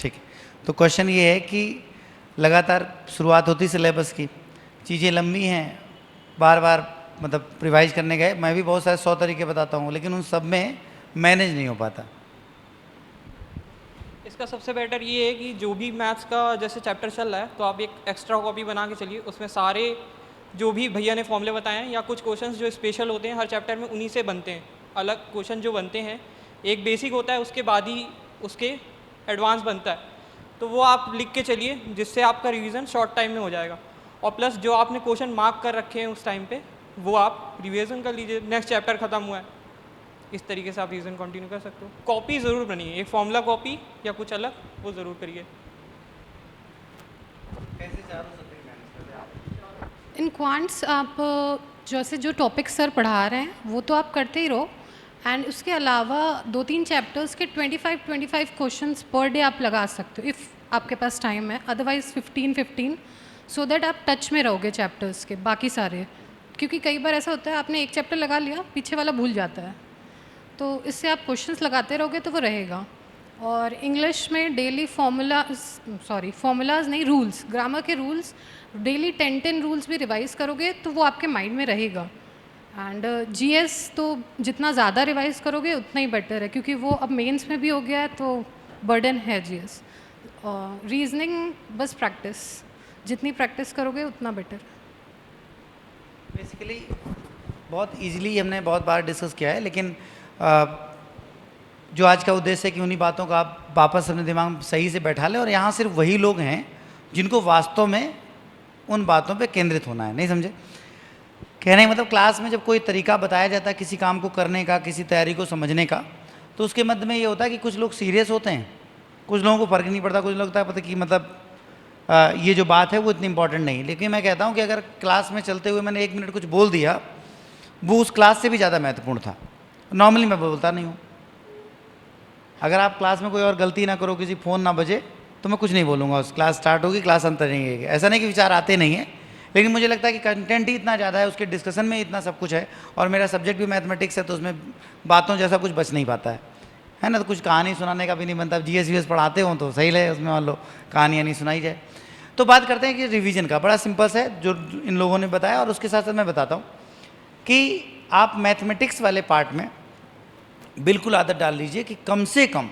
ठीक है, तो क्वेश्चन ये है कि लगातार शुरुआत होती सिलेबस की, चीज़ें लंबी हैं, बार बार मतलब रिवाइज करने गए, मैं भी बहुत सारे 100 तरीके बताता हूँ, लेकिन उन सब में मैनेज नहीं हो पाता। इसका सबसे बेटर ये है कि जो भी मैथ्स का जैसे चैप्टर चल रहा है तो आप एक एक्स्ट्रा कॉपी बना के चलिए, उसमें सारे जो भी भैया ने फॉर्मूले बताए हैं या कुछ क्वेश्चंस जो स्पेशल होते हैं हर चैप्टर में उन्हीं से बनते हैं। अलग क्वेश्चन जो बनते हैं, एक बेसिक होता है, उसके बाद ही उसके एडवांस बनता है, तो वो आप लिख के चलिए जिससे आपका रिवीजन शॉर्ट टाइम में हो जाएगा। और प्लस जो आपने क्वेश्चन मार्क कर रखे हैं उस टाइम पे वो आप रिवीजन कर लीजिए, नेक्स्ट चैप्टर ख़त्म हुआ है, इस तरीके से आप रीजन कंटिन्यू कर सकते हो। कॉपी ज़रूर बनिए, एक फॉर्मूला कॉपी या कुछ अलग वो ज़रूर करिए। इन क्वांट्स आप जैसे जो टॉपिक सर पढ़ा रहे हैं वो तो आप करते ही रहो, एंड उसके अलावा 2-3 चैप्टर्स के 25 क्वेश्चंस पर डे आप लगा सकते हो इफ़ आपके पास टाइम है, अदरवाइज 15 सो दैट आप टच में रहोगे चैप्टर्स के बाकी सारे, क्योंकि कई बार ऐसा होता है आपने एक चैप्टर लगा लिया, पीछे वाला भूल जाता है, तो इससे आप क्वेश्चंस लगाते रहोगे तो वो रहेगा। और इंग्लिश में डेली फॉर्मूलाज नहीं, रूल्स, ग्रामर के रूल्स डेली 10 रूल्स भी रिवाइज करोगे तो वो आपके माइंड में रहेगा। एंड जीएस तो जितना ज़्यादा रिवाइज करोगे उतना ही बेटर है, क्योंकि वो अब मेंस में भी हो गया है तो बर्डन है जीएस। रीजनिंग बस प्रैक्टिस, जितनी प्रैक्टिस करोगे उतना बेटर। बेसिकली बहुत इजीली हमने बहुत बार डिस्कस किया है, लेकिन जो आज का उद्देश्य है कि उन्हीं बातों का आप वापस अपने दिमाग में सही से बैठा लें, और यहाँ सिर्फ वही लोग हैं जिनको वास्तव में उन बातों पे केंद्रित होना है। नहीं समझे? कहने का मतलब क्लास में जब कोई तरीका बताया जाता है किसी काम को करने का, किसी तैयारी को समझने का, तो उसके मध्य में ये होता है कि कुछ लोग सीरियस होते हैं, कुछ लोगों को फ़र्क नहीं पड़ता, कुछ लगता है पता कि मतलब ये जो बात है वो इतनी इंपॉर्टेंट नहीं। लेकिन मैं कहता हूँ कि अगर क्लास में चलते हुए मैंने 1 मिनट कुछ बोल दिया, वो उस क्लास से भी ज़्यादा महत्वपूर्ण था। नॉर्मली मैं बोलता नहीं हूँ। अगर आप क्लास में कोई और गलती ना करो, किसी फ़ोन ना बजे, तो मैं कुछ नहीं बोलूँगा। उस क्लास स्टार्ट होगी, क्लास अंत नहीं होगी। ऐसा नहीं कि विचार आते नहीं हैं, लेकिन मुझे लगता है कि कंटेंट ही इतना ज़्यादा है, उसके डिस्कशन में इतना सब कुछ है, और मेरा सब्जेक्ट भी मैथमेटिक्स है, तो उसमें बातों जैसा कुछ बच नहीं पाता है ना। तो कुछ कहानी सुनाने का भी नहीं बनता। जीएस वीएस पढ़ाते हो तो सही है, उसमें मान लो कहानियाँ नहीं सुनाई जाए। तो बात करते हैं कि रिवीजन का बड़ा सिंपल है जो इन लोगों ने बताया, और उसके साथ साथ मैं बताता हूँ कि आप मैथमेटिक्स वाले पार्ट में बिल्कुल आदत डाल लीजिए कि कम से कम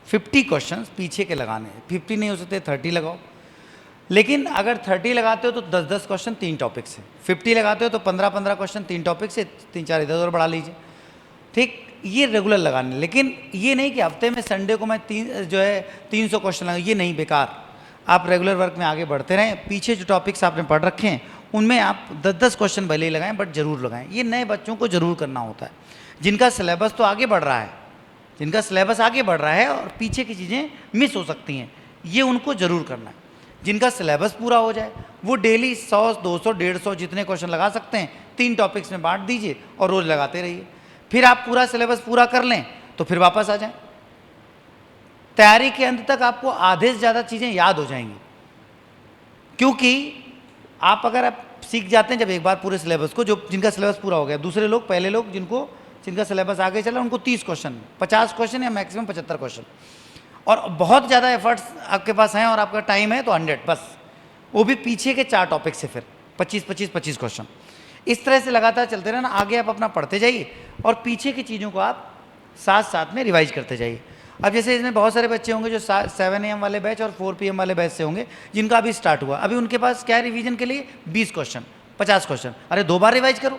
50 क्वेश्चंस पीछे के लगाने हैं। 50 नहीं हो सकते 30 लगाओ, लेकिन अगर 30 लगाते हो तो 10-10 क्वेश्चन 3 टॉपिक से, 50 लगाते हो तो 15-15 क्वेश्चन 3 टॉपिक से, 3-4 इधर उधर बढ़ा लीजिए। ठीक, ये रेगुलर लगाने, लेकिन ये नहीं कि हफ्ते में संडे को मैं 300 क्वेश्चन लगाऊँ, ये नहीं, बेकार। आप रेगुलर वर्क में आगे बढ़ते रहें, पीछे जो टॉपिक्स आपने पढ़ रखे हैं उनमें आप 10-10 क्वेश्चन भले ही लगाएं, बट जरूर लगाएं। ये नए बच्चों को जरूर करना होता है, जिनका सिलेबस तो आगे बढ़ रहा है, जिनका सिलेबस आगे बढ़ रहा है और पीछे की चीज़ें मिस हो सकती हैं, ये उनको जरूर करना है। जिनका सिलेबस पूरा हो जाए वो डेली 100, 200, 150 जितने क्वेश्चन लगा सकते हैं 3 टॉपिक्स में बांट दीजिए और रोज़ लगाते रहिए। फिर आप पूरा सिलेबस पूरा कर लें तो फिर वापस आ जाएं। तैयारी के अंत तक आपको आधे से ज़्यादा चीज़ें याद हो जाएंगी, क्योंकि आप अगर आप सीख जाते हैं जब एक बार पूरे सिलेबस को, जो जिनका सिलेबस पूरा हो गया, दूसरे लोग, पहले लोग जिनका सिलेबस आगे चला उनको 30 क्वेश्चन, 50 क्वेश्चन या मैक्सिमम 75 क्वेश्चन, और बहुत ज़्यादा एफर्ट्स आपके पास हैं और आपका टाइम है तो 100 बस, वो भी पीछे के 4 टॉपिक से, फिर 25 क्वेश्चन। इस तरह से लगातार चलते रहना, आगे आप अपना पढ़ते जाइए और पीछे की चीज़ों को आप साथ साथ में रिवाइज करते जाइए। अब जैसे इसमें बहुत सारे बच्चे होंगे जो 7 AM वाले बैच और 4 PM वाले बैच से होंगे, जिनका अभी स्टार्ट हुआ, अभी उनके पास क्या है रिवीजन के लिए 20 क्वेश्चन, 50 क्वेश्चन। अरे 2 बार रिवाइज करो,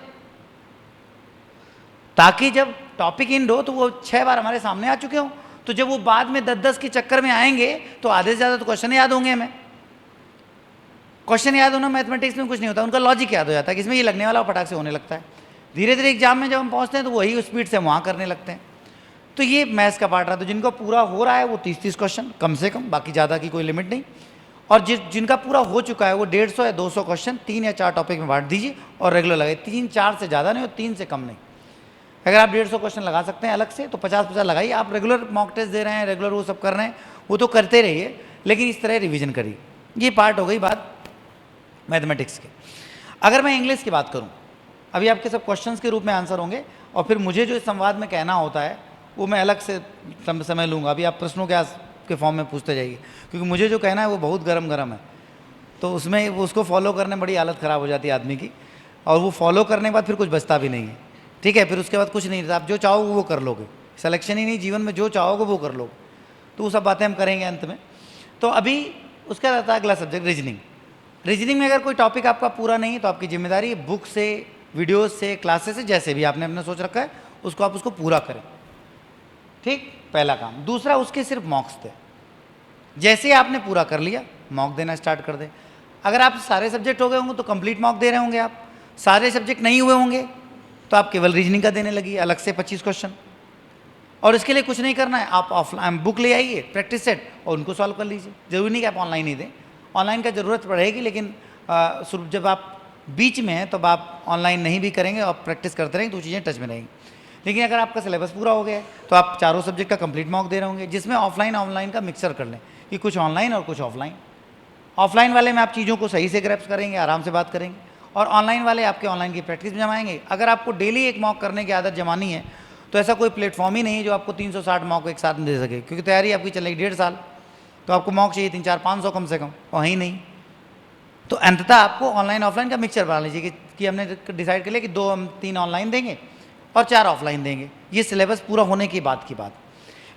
ताकि जब टॉपिक इन हो तो वो 6 बार हमारे सामने आ चुके हों, तो जब वो बाद में 10-10 के चक्कर में आएंगे तो आधे से ज़्यादा तो क्वेश्चन याद होंगे हमें। क्वेश्चन याद होना मैथमेटिक्स में कुछ नहीं होता, उनका लॉजिक याद हो जाता है कि इसमें ये लगने वाला फटाक से होने लगता है। धीरे धीरे एग्जाम में जब हम पहुंचते हैं तो वही स्पीड से वहाँ करने लगते हैं। तो ये मैथ्स का पार्ट रहा। तो जिनका पूरा हो रहा है वो 30-30 क्वेश्चन कम से कम, बाकी ज़्यादा की कोई लिमिट नहीं। और जिनका पूरा हो चुका है वो 150 या 200 क्वेश्चन 3 या 4 टॉपिक में बांट दीजिए और रेगुलर लगाइए। 3-4 से ज़्यादा नहीं और 3 से कम नहीं। अगर आप 150 क्वेश्चन लगा सकते हैं अलग से तो 50-50 लगाइए। आप रेगुलर मॉक टेस्ट दे रहे हैं, रेगुलर वो सब कर रहे हैं, वो तो करते रहिए, लेकिन इस तरह रिवीजन करिए। ये पार्ट हो गई बात मैथमेटिक्स की। अगर मैं इंग्लिश की बात करूं, अभी आपके सब क्वेश्चंस के रूप में आंसर होंगे और फिर मुझे जो इस संवाद में कहना होता है वो मैं अलग से समय लूँगा। अभी आप प्रश्नों के के फॉर्म में पूछते जाइए, क्योंकि मुझे जो कहना है वो बहुत गरम है, तो उसमें उसको फॉलो करने में बड़ी हालत ख़राब हो जाती है आदमी की, और वो फॉलो करने के बाद फिर कुछ बचता भी नहीं है, ठीक है। फिर उसके बाद कुछ नहीं रहता, आप जो चाहोगे वो कर लोगे, सिलेक्शन ही नहीं, जीवन में जो चाहोगे वो कर लोगे। तो वो सब बातें हम करेंगे अंत में। तो अभी उसका रहता है अगला सब्जेक्ट रीजनिंग। रीजनिंग में अगर कोई टॉपिक आपका पूरा नहीं है तो आपकी जिम्मेदारी है बुक से, वीडियोज़ से, क्लासेस से, जैसे भी आपने अपना सोच रखा है उसको आप उसको पूरा करें, ठीक, पहला काम। दूसरा, उसके सिर्फ मॉक्स दें। जैसे ही आपने पूरा कर लिया मॉक देना स्टार्ट कर दें। अगर आप सारे सब्जेक्ट हो गए होंगे तो कंप्लीट मॉक दे रहे होंगे, आप सारे सब्जेक्ट नहीं हुए होंगे तो आप केवल रीजनिंग का देने लगी अलग से 25 क्वेश्चन। और इसके लिए कुछ नहीं करना है, आप ऑफलाइन बुक ले आइए, प्रैक्टिस सेट, और उनको सॉल्व कर लीजिए। जरूरी नहीं कि आप ऑनलाइन ही दें, ऑनलाइन का ज़रूरत पड़ेगी, लेकिन जब आप बीच में हैं तब आप ऑनलाइन नहीं भी करेंगे और प्रैक्टिस करते रहेंगे तो चीज़ें टच में रहेंगी। लेकिन अगर आपका सिलेबस पूरा हो गया है तो आप चारों सब्जेक्ट का कंप्लीट मॉक दे रहे होंगे, जिसमें ऑफलाइन ऑनलाइन का मिक्सर कर लें कि कुछ ऑनलाइन और कुछ ऑफलाइन। ऑफलाइन वाले में आप चीज़ों को सही से ग्रैप्स करेंगे, आराम से बात करेंगे, और ऑनलाइन वाले आपके ऑनलाइन की प्रैक्टिस में जमाएंगे। अगर आपको डेली एक मॉक करने की आदत जमानी है तो ऐसा कोई प्लेटफॉर्म ही नहीं है जो आपको 360 मॉक एक साथ में दे सके, क्योंकि तैयारी आपकी चलेगी 1.5 साल, तो आपको मॉक चाहिए 3, 4, 500 कम से कम, और ही नहीं। तो अंततः आपको ऑनलाइन ऑफलाइन का मिक्सचर बना लीजिए कि हमने डिसाइड कर लिया कि 2 हम 3 ऑनलाइन देंगे और 4 ऑफलाइन देंगे। ये सिलेबस पूरा होने के बाद की बात।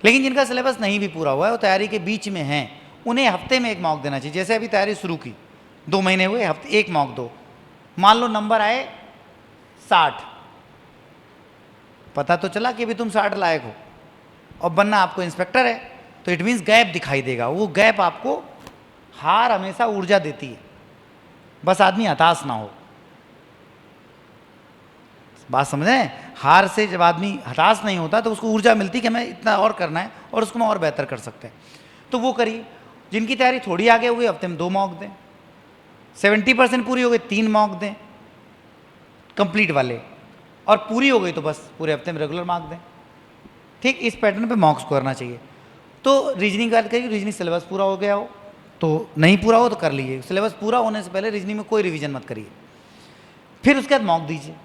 लेकिन जिनका सिलेबस नहीं भी पूरा हुआ है, वो तैयारी के बीच में हैं, उन्हें हफ्ते में एक मॉक देना चाहिए। जैसे अभी तैयारी शुरू की, 2 महीने हुए, हफ्ते एक मॉक दो। मान लो नंबर आए 60, पता तो चला कि अभी तुम 60 लायक हो, और बनना आपको इंस्पेक्टर है, तो इट मीन्स गैप दिखाई देगा। वो गैप आपको, हार हमेशा ऊर्जा देती है, बस आदमी हताश ना हो। बात समझ रहे हैं? हार से जब आदमी हताश नहीं होता तो उसको ऊर्जा मिलती कि हमें इतना और करना है और उसको हम और बेहतर कर सकते हैं, तो वो करिए। जिनकी तैयारी थोड़ी आगे हुई, हफ्ते में 2 मॉक दें। 70% पूरी हो गई, 3 मॉक दें कंप्लीट वाले, और पूरी हो गई तो बस पूरे हफ्ते में रेगुलर मार्क दें। ठीक, इस पैटर्न पे मॉक्स को करना चाहिए। तो रीजनिंग का करिए, रीजनिंग सिलेबस पूरा हो गया हो तो, नहीं पूरा हो तो कर लीजिए। सिलेबस पूरा होने से पहले रीजनिंग में कोई रिवीजन मत करिए। फिर उसके बाद मॉक दीजिए।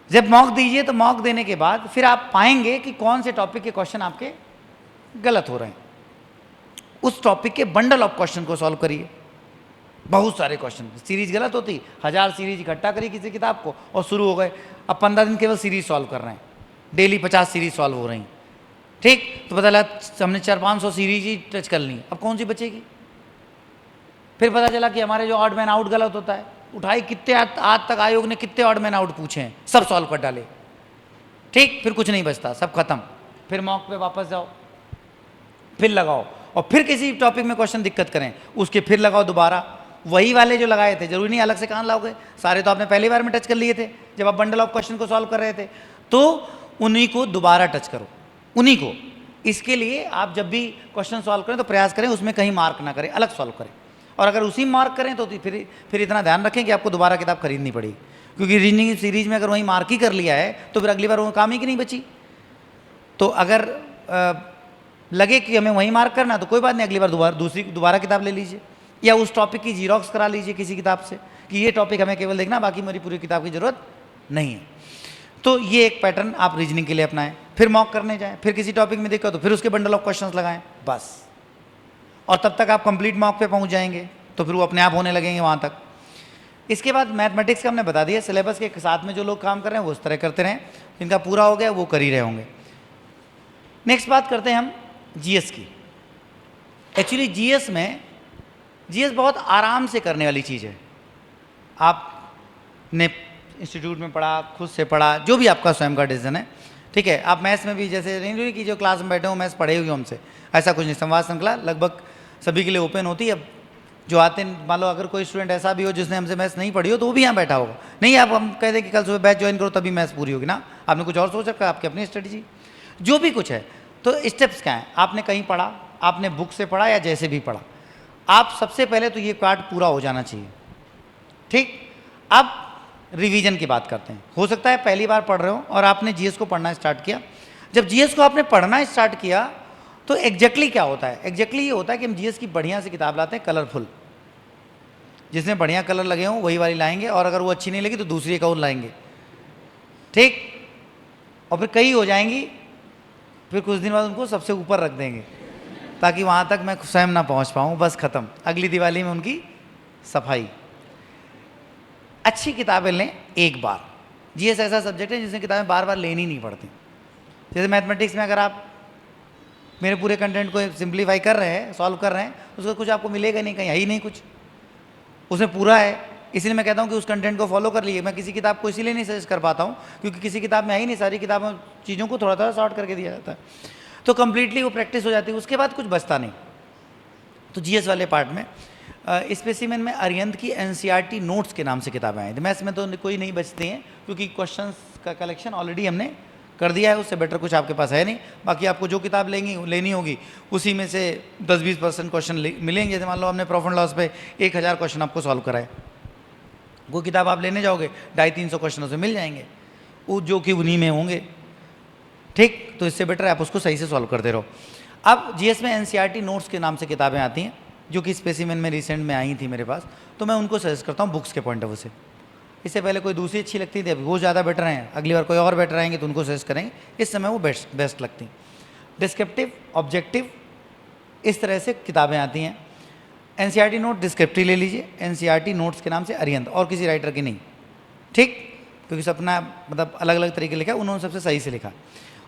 जब मॉक दीजिए तो मॉक देने के बाद फिर आप पाएंगे कि कौन से टॉपिक के क्वेश्चन आपके गलत हो रहे हैं। उस टॉपिक के बंडल ऑफ क्वेश्चन को सॉल्व करिए। बहुत सारे क्वेश्चन, सीरीज गलत होती, 1000 सीरीज इकट्ठा करी किसी किताब को और शुरू हो गए। अब 15 दिन केवल सीरीज सॉल्व कर रहे हैं, डेली 50 सीरीज सॉल्व हो रही। ठीक, तो पता लगा हमने 400-500 सीरीज ही टच कर ली, अब कौन सी बचेगी? फिर पता चला कि हमारे जो ऑड मैन आउट गलत होता है, उठाई कितने आज तक आयोग ने कितने ऑड मैन आउट पूछे हैं, सब सॉल्व कर डाले। ठीक, फिर कुछ नहीं बचता, सब खत्म। फिर मॉक पे वापस जाओ, फिर लगाओ, और फिर किसी टॉपिक में क्वेश्चन दिक्कत करें, उसके फिर लगाओ दोबारा, वही वाले जो लगाए थे। जरूरी नहीं अलग से कहाँ लाओगे, सारे तो आपने पहली बार में टच कर लिए थे जब आप बंडल ऑफ क्वेश्चन को सॉल्व कर रहे थे, तो उन्हीं को दोबारा टच करो, उन्हीं को। इसके लिए आप जब भी क्वेश्चन सॉल्व करें तो प्रयास करें उसमें कहीं मार्क ना करें, अलग सॉल्व करें। और अगर उसी मार्क करें तो फिर इतना ध्यान रखें कि आपको दोबारा किताब खरीदनी पड़ेगी, क्योंकि रीजनिंग सीरीज में अगर वहीं मार्क ही कर लिया है तो फिर अगली बार वो काम ही की नहीं बची। तो अगर लगे कि हमें वहीं मार्क करना तो कोई बात नहीं, अगली बार दोबारा किताब ले लीजिए, या उस टॉपिक की जीरोक्स करा लीजिए किसी किताब से कि ये टॉपिक हमें केवल देखना, बाकी मेरी पूरी किताब की ज़रूरत नहीं है। तो ये एक पैटर्न आप रीजनिंग के लिए अपनाएं। फिर मॉक करने जाएं, फिर किसी टॉपिक में दिक्कत तो फिर उसके बंडल ऑफ क्वेश्चंस लगाएं, बस। और तब तक आप कंप्लीट मॉक पे पहुंच जाएंगे, तो फिर वो अपने आप होने लगेंगे वहाँ तक। इसके बाद मैथमेटिक्स का हमने बता दिया, सिलेबस के साथ में जो लोग काम कर रहे हैं वो उस तरह करते रहें, जिनका पूरा हो गया वो कर ही रहे होंगे। नेक्स्ट बात करते हैं हम जीएस की। एक्चुअली जीएस बहुत आराम से करने वाली चीज़ है। आपने इंस्टीट्यूट में पढ़ा, खुद से पढ़ा, जो भी आपका स्वयं का डिसीजन है, ठीक है। आप मैथ्स में भी जैसे नहीं कि जो क्लास में बैठे हो मैथ्स पढ़े हुए हमसे, ऐसा कुछ नहीं। संवाद श्रृंखला लगभग सभी के लिए ओपन होती है। अब जो आते हैं, मान लो अगर कोई स्टूडेंट ऐसा भी हो जिसने हमसे मैथ्स नहीं पढ़ी हो तो वो भी यहाँ बैठा होगा। नहीं, आप हम कह दें कि कल सुबह बैच ज्वाइन करो तभी मैथ्स पूरी होगी ना, आपने कुछ और सोच रखा है, आपकी अपनी स्ट्रेटजी, जो भी कुछ है। तो स्टेप्स क्या हैं? आपने कहीं पढ़ा, आपने बुक से पढ़ा या जैसे भी पढ़ा, आप सबसे पहले तो ये पार्ट पूरा हो जाना चाहिए। ठीक, अब रिवीजन की बात करते हैं। हो सकता है पहली बार पढ़ रहे हो और आपने जीएस को पढ़ना स्टार्ट किया। जब जीएस को आपने पढ़ना स्टार्ट किया तो एग्जैक्टली क्या होता है? एग्जैक्टली ये होता है कि हम जीएस की बढ़िया सी किताब लाते हैं, कलरफुल, जिसमें बढ़िया कलर लगे हों वही वाली लाएंगे, और अगर वो अच्छी नहीं लगी तो दूसरी एक और लाएंगे। ठीक, और फिर कई हो जाएंगी, फिर कुछ दिन बाद उनको सबसे ऊपर रख देंगे। ताकि वहाँ तक मैं स्वयं ना पहुँच पाऊँ, बस ख़त्म। अगली दिवाली में उनकी सफाई। अच्छी किताबें लें एक बार। जीएस ऐसा सब्जेक्ट है जिसमें किताबें बार बार लेनी नहीं पड़ती। जैसे मैथमेटिक्स में अगर आप मेरे पूरे कंटेंट को सिंप्लीफाई कर रहे हैं, सॉल्व कर रहे हैं, उसका कुछ आपको मिलेगा नहीं, कहीं है ही नहीं कुछ, उसमें पूरा है। इसलिए मैं कहता हूँ कि उस कंटेंट को फॉलो कर लिए। मैं किसी किताब को इसीलिए नहीं सजेस्ट कर पाता हूँ क्योंकि किसी किताब में है ही नहीं, सारी किताबों चीज़ों को थोड़ा थोड़ा शॉर्ट करके दिया जाता है, तो कंप्लीटली वो प्रैक्टिस हो जाती है, उसके बाद कुछ बचता नहीं। तो जीएस वाले पार्ट में स्पेसिमेन में अरिहंत की एनसीईआरटी नोट्स के नाम से किताबें आई थी। मैथ्स में तो कोई नहीं बचती हैं क्योंकि क्वेश्चंस का कलेक्शन ऑलरेडी हमने कर दिया है, उससे बेटर कुछ आपके पास है नहीं। बाकी आपको जो किताब लेनी होगी उसी में से 10-20% क्वेश्चन मिलेंगे। जैसे मान लो हमने प्रॉफिट लॉस पे 1000 क्वेश्चन आपको सॉल्व कराए, वो किताब आप लेने जाओगे 250-300 क्वेश्चनों से मिल जाएंगे, वो जो कि उन्हीं में होंगे। ठीक, तो इससे बेटर है आप उसको सही से सॉल्व करते रहो। अब जीएस में एनसीईआरटी नोट्स के नाम से किताबें आती हैं जो कि स्पेसिमेन में रिसेंट में आई थी मेरे पास, तो मैं उनको सजेस्ट करता हूँ बुक्स के पॉइंट ऑफ व्यू से। इससे पहले कोई दूसरी अच्छी लगती थी, अभी वो ज़्यादा बेटर हैं, अगली बार कोई और बेटर आएंगे तो उनको सजेस्ट करेंगे, इस समय वो बेस्ट लगती हैं। डिस्क्रिप्टिव, ऑब्जेक्टिव, इस तरह से किताबें आती हैं। एनसीईआरटी नोट डिस्क्रिप्टिव ले लीजिए, एनसीईआरटी नोट्स के नाम से अरिहंत, और किसी राइटर की नहीं, ठीक, क्योंकि सबना मतलब अलग अलग तरीके लिखा है, उन्होंने सबसे सही से लिखा।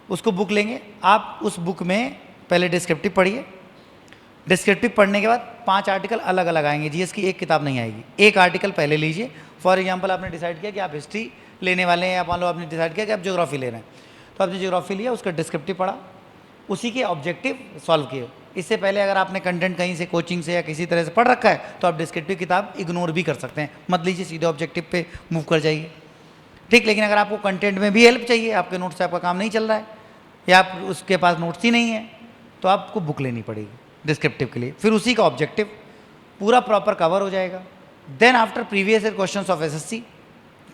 उसको बुक लेंगे आप, उस बुक में पहले डिस्क्रिप्टिव पढ़िए। डिस्क्रिप्टिव पढ़ने के बाद 5 आर्टिकल अलग अलग आएंगे, जीएस की एक किताब नहीं आएगी। एक आर्टिकल पहले लीजिए। फॉर एग्जांपल आपने डिसाइड किया कि आप हिस्ट्री लेने वाले हैं, या मान लो आपने डिसाइड किया कि आप ज्योग्राफी ले रहे हैं, तो आपने ज्योग्राफी लिया, उसका डिस्क्रिप्टिव पढ़ा, उसी के ऑब्जेक्टिव सॉल्व किए। इससे पहले अगर आपने कंटेंट कहीं से कोचिंग से या किसी तरह से पढ़ रखा है तो आप डिस्क्रिप्टिव किताब इग्नोर भी कर सकते हैं, मत लीजिए, सीधे ऑब्जेक्टिव पे मूव कर जाइए। ठीक, लेकिन अगर आपको कंटेंट में भी हेल्प चाहिए, आपके नोट्स से आपका काम नहीं चल रहा है या आप उसके पास नोट्स ही नहीं है, तो आपको बुक लेनी पड़ेगी डिस्क्रिप्टिव के लिए। फिर उसी का ऑब्जेक्टिव पूरा प्रॉपर कवर हो जाएगा। Then after previous year questions of SSC,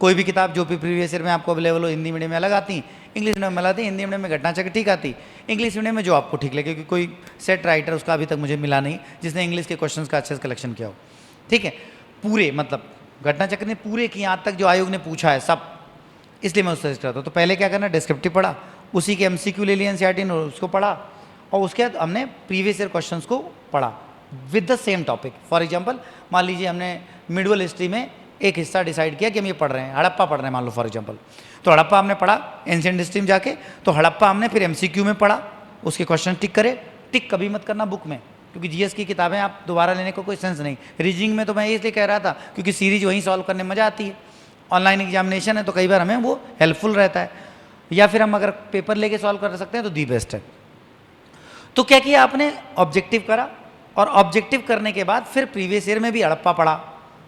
कोई भी किताब जो भी प्रीवियस ईयर में आपको अवेलेबल हो, हिंदी मीडियम में अलग आती, इंग्लिश मीडियम में अलग आती, हिंदी मीडियम में घटना चक्र ठीक आती, इंग्लिश मीडियम में जो आपको ठीक लगे, क्योंकि कोई सेट राइटर उसका अभी तक मुझे मिला नहीं जिसने इंग्लिश के क्वेश्चन का अच्छे से कलेक्शन किया हो। ठीक है, पूरे मतलब घटना चक्र ने पूरे की, यहाँ तक जो आयोग ने पूछा है सब, इसलिए मैं उससे सजेस्ट करता हूँ। तो पहले क्या करना, डिस्क्रिप्टिव पढ़ा, उसी के एमसीक्यू ले लिया एनसीईआरटी ने, उसको पढ़ा, और उसके बाद हमने प्रीवियस ईयर क्वेश्चंस को पढ़ा with the same topic. For example मान लीजिए हमने मिडवल हिस्ट्री में एक हिस्सा डिसाइड किया कि हम ये पढ़ रहे हैं, हड़प्पा पढ़ रहे हैं मान लो फॉर एग्जांपल, तो हड़प्पा हमने पढ़ा एंशिएंट हिस्ट्री में जाके, तो हड़प्पा हमने फिर एमसीक्यू में पढ़ा, उसके क्वेश्चन टिक करे। टिक कभी मत करना बुक में, क्योंकि जीएस की किताबें आप दोबारा लेने को कोई सेंस नहीं। रीजनिंग में तो मैं इसलिए कह रहा था क्योंकि सीरीज वहीं सॉल्व करने में मज़ा आती है, ऑनलाइन एग्जामिनेशन है तो कई बार हमें वो हेल्पफुल रहता है, या फिर हम अगर पेपर लेके सॉल्व कर सकते हैं तो दी बेस्ट है। तो क्या किया आपने, ऑब्जेक्टिव करा, और ऑब्जेक्टिव करने के बाद फिर प्रीवियस ईयर में भी हड़प्पा पढ़ा,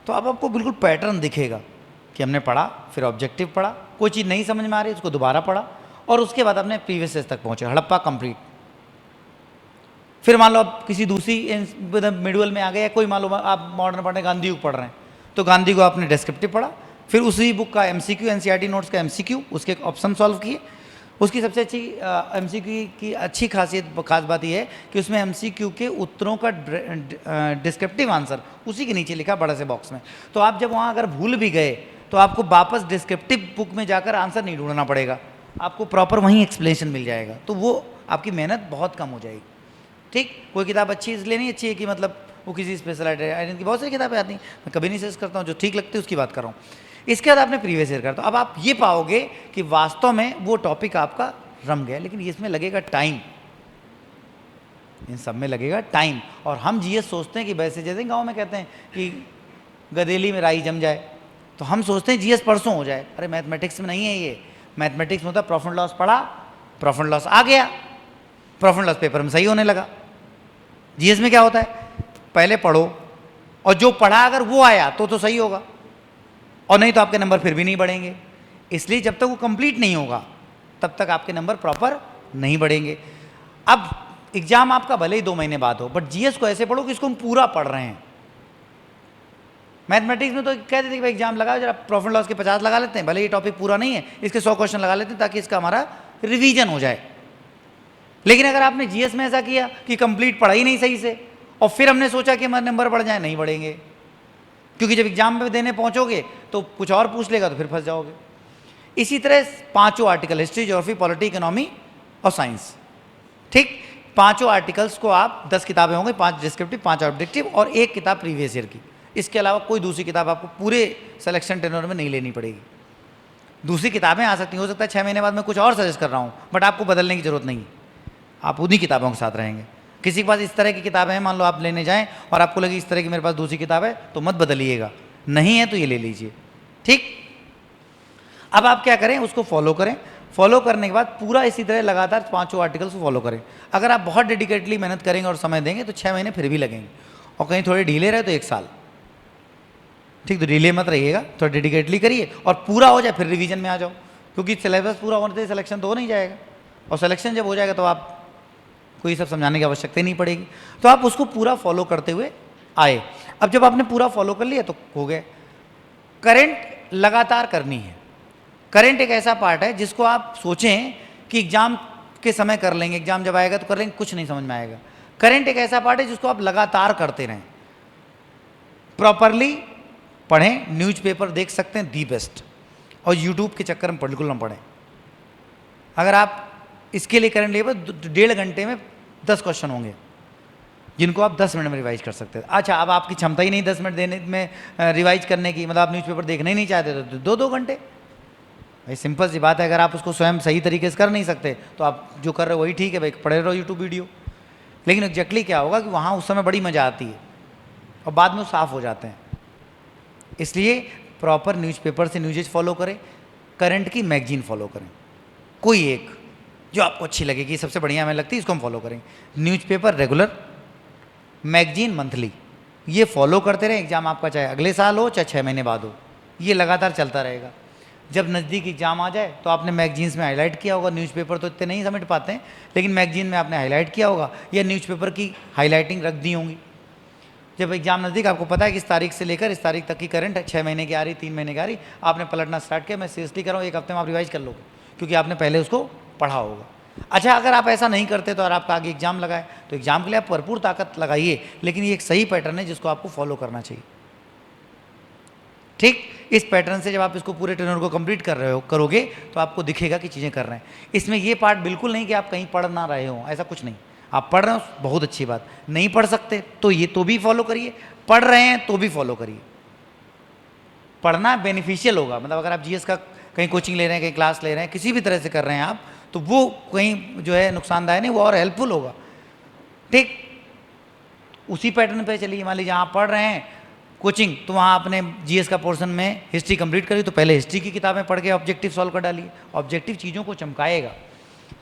तो अब आपको बिल्कुल पैटर्न दिखेगा कि हमने पढ़ा, फिर ऑब्जेक्टिव पढ़ा, कोई चीज़ नहीं समझ में आ रही उसको दोबारा पढ़ा, और उसके बाद अपने प्रीवियस ईयर तक पहुँचे, हड़प्पा कंप्लीट। फिर मान लो आप किसी दूसरी मिडल में आ गए, या कोई मान लो आप मॉडर्न पढ़ने गांधी युग पढ़ रहे हैं, तो गांधी को आपने डिस्क्रिप्टिव पढ़ा, फिर उसी बुक का एमसीक्यू, एनसीईआरटी नोट्स का एमसीक्यू, उसके ऑप्शन सॉल्व किए। उसकी सबसे अच्छी एमसीक्यू की अच्छी खास बात यह है कि उसमें एमसीक्यू के उत्तरों का डिस्क्रिप्टिव आंसर उसी के नीचे लिखा बड़े से बॉक्स में, तो आप जब वहाँ अगर भूल भी गए तो आपको वापस डिस्क्रिप्टिव बुक में जाकर आंसर नहीं ढूंढना पड़ेगा, आपको प्रॉपर वहीं एक्सप्लेनेशन मिल जाएगा, तो वो आपकी मेहनत बहुत कम हो जाएगी। ठीक, कोई किताब अच्छी इसलिए नहीं अच्छी है कि मतलब वो किसी स्पेशलाइज्ड है, की बहुत सारी किताबें आती हैं, मैं कभी नहीं सजेस्ट करता हूँ, जो ठीक लगती है उसकी बात कर रहा हूँ। इसके बाद आपने प्रीवियस ईयर करता, अब आप ये पाओगे कि वास्तव में वो टॉपिक आपका रम गया, लेकिन इसमें लगेगा टाइम, इन सब में लगेगा टाइम। और हम जीएस सोचते हैं कि वैसे जैसे गांव में कहते हैं कि गदेली में राई जम जाए, तो हम सोचते हैं जीएस परसों हो जाए। अरे मैथमेटिक्स में नहीं है ये, मैथमेटिक्स में होता है प्रॉफिट एंड लॉस पढ़ा, प्रॉफिट एंड लॉस आ गया, प्रॉफिट एंड लॉस पेपर में सही होने लगा। जीएस में क्या होता है, पहले पढ़ो और जो पढ़ा अगर वो आया तो सही होगा, और नहीं तो आपके नंबर फिर भी नहीं बढ़ेंगे। इसलिए जब तक वो कंप्लीट नहीं होगा तब तक आपके नंबर प्रॉपर नहीं बढ़ेंगे। अब एग्जाम आपका भले ही 2 महीने बाद हो, बट जीएस को ऐसे पढ़ो कि इसको हम पूरा पढ़ रहे हैं। मैथमेटिक्स में तो कहते थे कि भाई एग्जाम लगाओ जरा, प्रॉफिट लॉस के 50 लगा लेते हैं, भले ये टॉपिक पूरा नहीं है, इसके 100 क्वेश्चन लगा लेते हैं ताकि इसका हमारा रिवीजन हो जाए। लेकिन अगर आपने जीएस में ऐसा किया कि कंप्लीट पढ़ा ही नहीं सही से, और फिर हमने सोचा कि हमारे नंबर बढ़ जाए, नहीं बढ़ेंगे, क्योंकि जब एग्जाम में देने पहुंचोगे तो कुछ और पूछ लेगा तो फिर फंस जाओगे। इसी तरह 5 article, history, geography, polity, economy और साइंस, ठीक, पांचों आर्टिकल्स को आप 10 किताबें होंगी, 5 डिस्क्रिप्टिव, 5 ऑब्जेक्टिव और एक किताब प्रीवियस ईयर की। इसके अलावा कोई दूसरी किताब आपको पूरे सिलेक्शन टेनर में नहीं लेनी पड़ेगी। दूसरी किताबें आ सकती हैं, हो सकता है 6 महीने बाद मैं कुछ और सजेस्ट कर रहा हूँ, बट आपको बदलने की जरूरत नहीं, आप उन्हीं किताबों के साथ रहेंगे। किसी के पास इस तरह की किताबें हैं, मान लो आप लेने जाएं और आपको लगे इस तरह की मेरे पास दूसरी किताब है, तो मत बदलिएगा, नहीं है तो ये ले लीजिए, ठीक। अब आप क्या करें, उसको फॉलो करें। फॉलो करने के बाद पूरा इसी तरह लगातार 5 आर्टिकल्स को फॉलो करें। अगर आप बहुत डेडिकेटली मेहनत करेंगे और समय देंगे तो 6 महीने फिर भी लगेंगे, और कहीं थोड़े ढीले रहे तो 1 साल, ठीक। तो ढीले मत रहिएगा, थोड़ा डेडिकेटली करिए और पूरा हो जाए फिर रिवीजन में आ जाओ, क्योंकि सिलेबस पूरा होने से सिलेक्शन तो हो नहीं जाएगा, और सिलेक्शन जब हो जाएगा तो आप कोई सब समझाने की आवश्यकता ही नहीं पड़ेगी। तो आप उसको पूरा फॉलो करते हुए आए। अब जब आपने पूरा फॉलो कर लिया तो हो गए। करंट लगातार करनी है। करंट एक ऐसा पार्ट है जिसको आप सोचें कि एग्जाम के समय कर लेंगे, एग्जाम जब आएगा तो कर लेंगे, कुछ नहीं समझ में आएगा। करंट एक ऐसा पार्ट है जिसको आप लगातार करते रहें, प्रॉपरली पढ़ें। न्यूज़पेपर देख सकते हैं दी बेस्ट, और यूट्यूब के चक्कर में बिल्कुल ना पढ़ें। अगर आप इसके लिए करंट लिए 1.5 घंटे में 10 क्वेश्चन होंगे जिनको आप 10 मिनट में रिवाइज कर सकते हैं। अच्छा, अब आपकी क्षमता ही नहीं 10 मिनट देने में रिवाइज करने की, मतलब आप न्यूज़पेपर देखना ही नहीं चाहते तो 2-2 घंटे। भाई सिंपल सी बात है, अगर आप उसको स्वयं सही तरीके से कर नहीं सकते तो आप जो कर रहे हो वही ठीक है भाई, पढ़े रहो यूट्यूब वीडियो। लेकिन एग्जैक्टली क्या होगा कि वहाँ उस समय बड़ी मज़ा आती है और बाद में वो साफ़ हो जाते हैं। इसलिए प्रॉपर न्यूज़पेपर से न्यूज़ेज फॉलो करें, करंट की मैगजीन फॉलो करें, कोई एक जो आपको अच्छी लगेगी, सबसे बढ़िया हमें लगती है इसको हम फॉलो करेंगे। न्यूज़पेपर रेगुलर, मैगजीन मंथली, ये फॉलो करते रहें। एग्जाम आपका चाहे अगले साल हो चाहे 6 महीने बाद हो, ये लगातार चलता रहेगा। जब नज़दीक एग्जाम आ जाए तो आपने मैगजीन्स में हाईलाइट किया होगा, न्यूज़पेपर तो इतने नहीं समेट पाते हैं, लेकिन मैगजीन में आपने हाईलाइट किया होगा या न्यूज़पेपर की हाईलाइटिंग रख दी होंगी। जब एग्जाम नज़दीक आपको पता है कि इस तारीख से लेकर इस तारीख तक की करंट है, 6 महीने की आ रही, 3 महीने की आ रही, आपने पलटना स्टार्ट किया। मैं सीरियसली कर रहा हूँ, 1 हफ्ते में आप रिवाइज कर लोगे, क्योंकि आपने पहले उसको पढ़ा होगा। अच्छा, अगर आप ऐसा नहीं करते तो और आपका आगे एग्जाम लगाए तो एग्जाम के लिए आप भरपूर ताकत लगाइए, लेकिन ये एक सही पैटर्न है जिसको आपको फॉलो करना चाहिए, ठीक। इस पैटर्न से जब आप इसको पूरे टेनर को कंप्लीट कर रहे हो करोगे तो आपको दिखेगा कि चीज़ें कर रहे हैं। इसमें ये पार्ट बिल्कुल नहीं कि आप कहीं पढ़ ना रहे हो, ऐसा कुछ नहीं। आप पढ़ रहे हो, बहुत अच्छी बात। नहीं पढ़ सकते तो ये तो भी फॉलो करिए, पढ़ रहे हैं तो भी फॉलो करिए। पढ़ना बेनिफिशियल होगा, मतलब अगर आप जीएस का कहीं कोचिंग ले रहे हैं, कहीं क्लास ले रहे हैं, किसी भी तरह से कर रहे हैं आप, तो वो कहीं जो है नुकसानदायक नहीं, वो और हेल्पफुल होगा, ठीक। उसी पैटर्न पे चलिए। मान लीजिए आप पढ़ रहे हैं कोचिंग, तो वहाँ आपने जीएस का पोर्शन में हिस्ट्री कंप्लीट करी, तो पहले हिस्ट्री की किताबें पढ़ के ऑब्जेक्टिव सॉल्व कर डालिए। ऑब्जेक्टिव चीज़ों को चमकाएगा।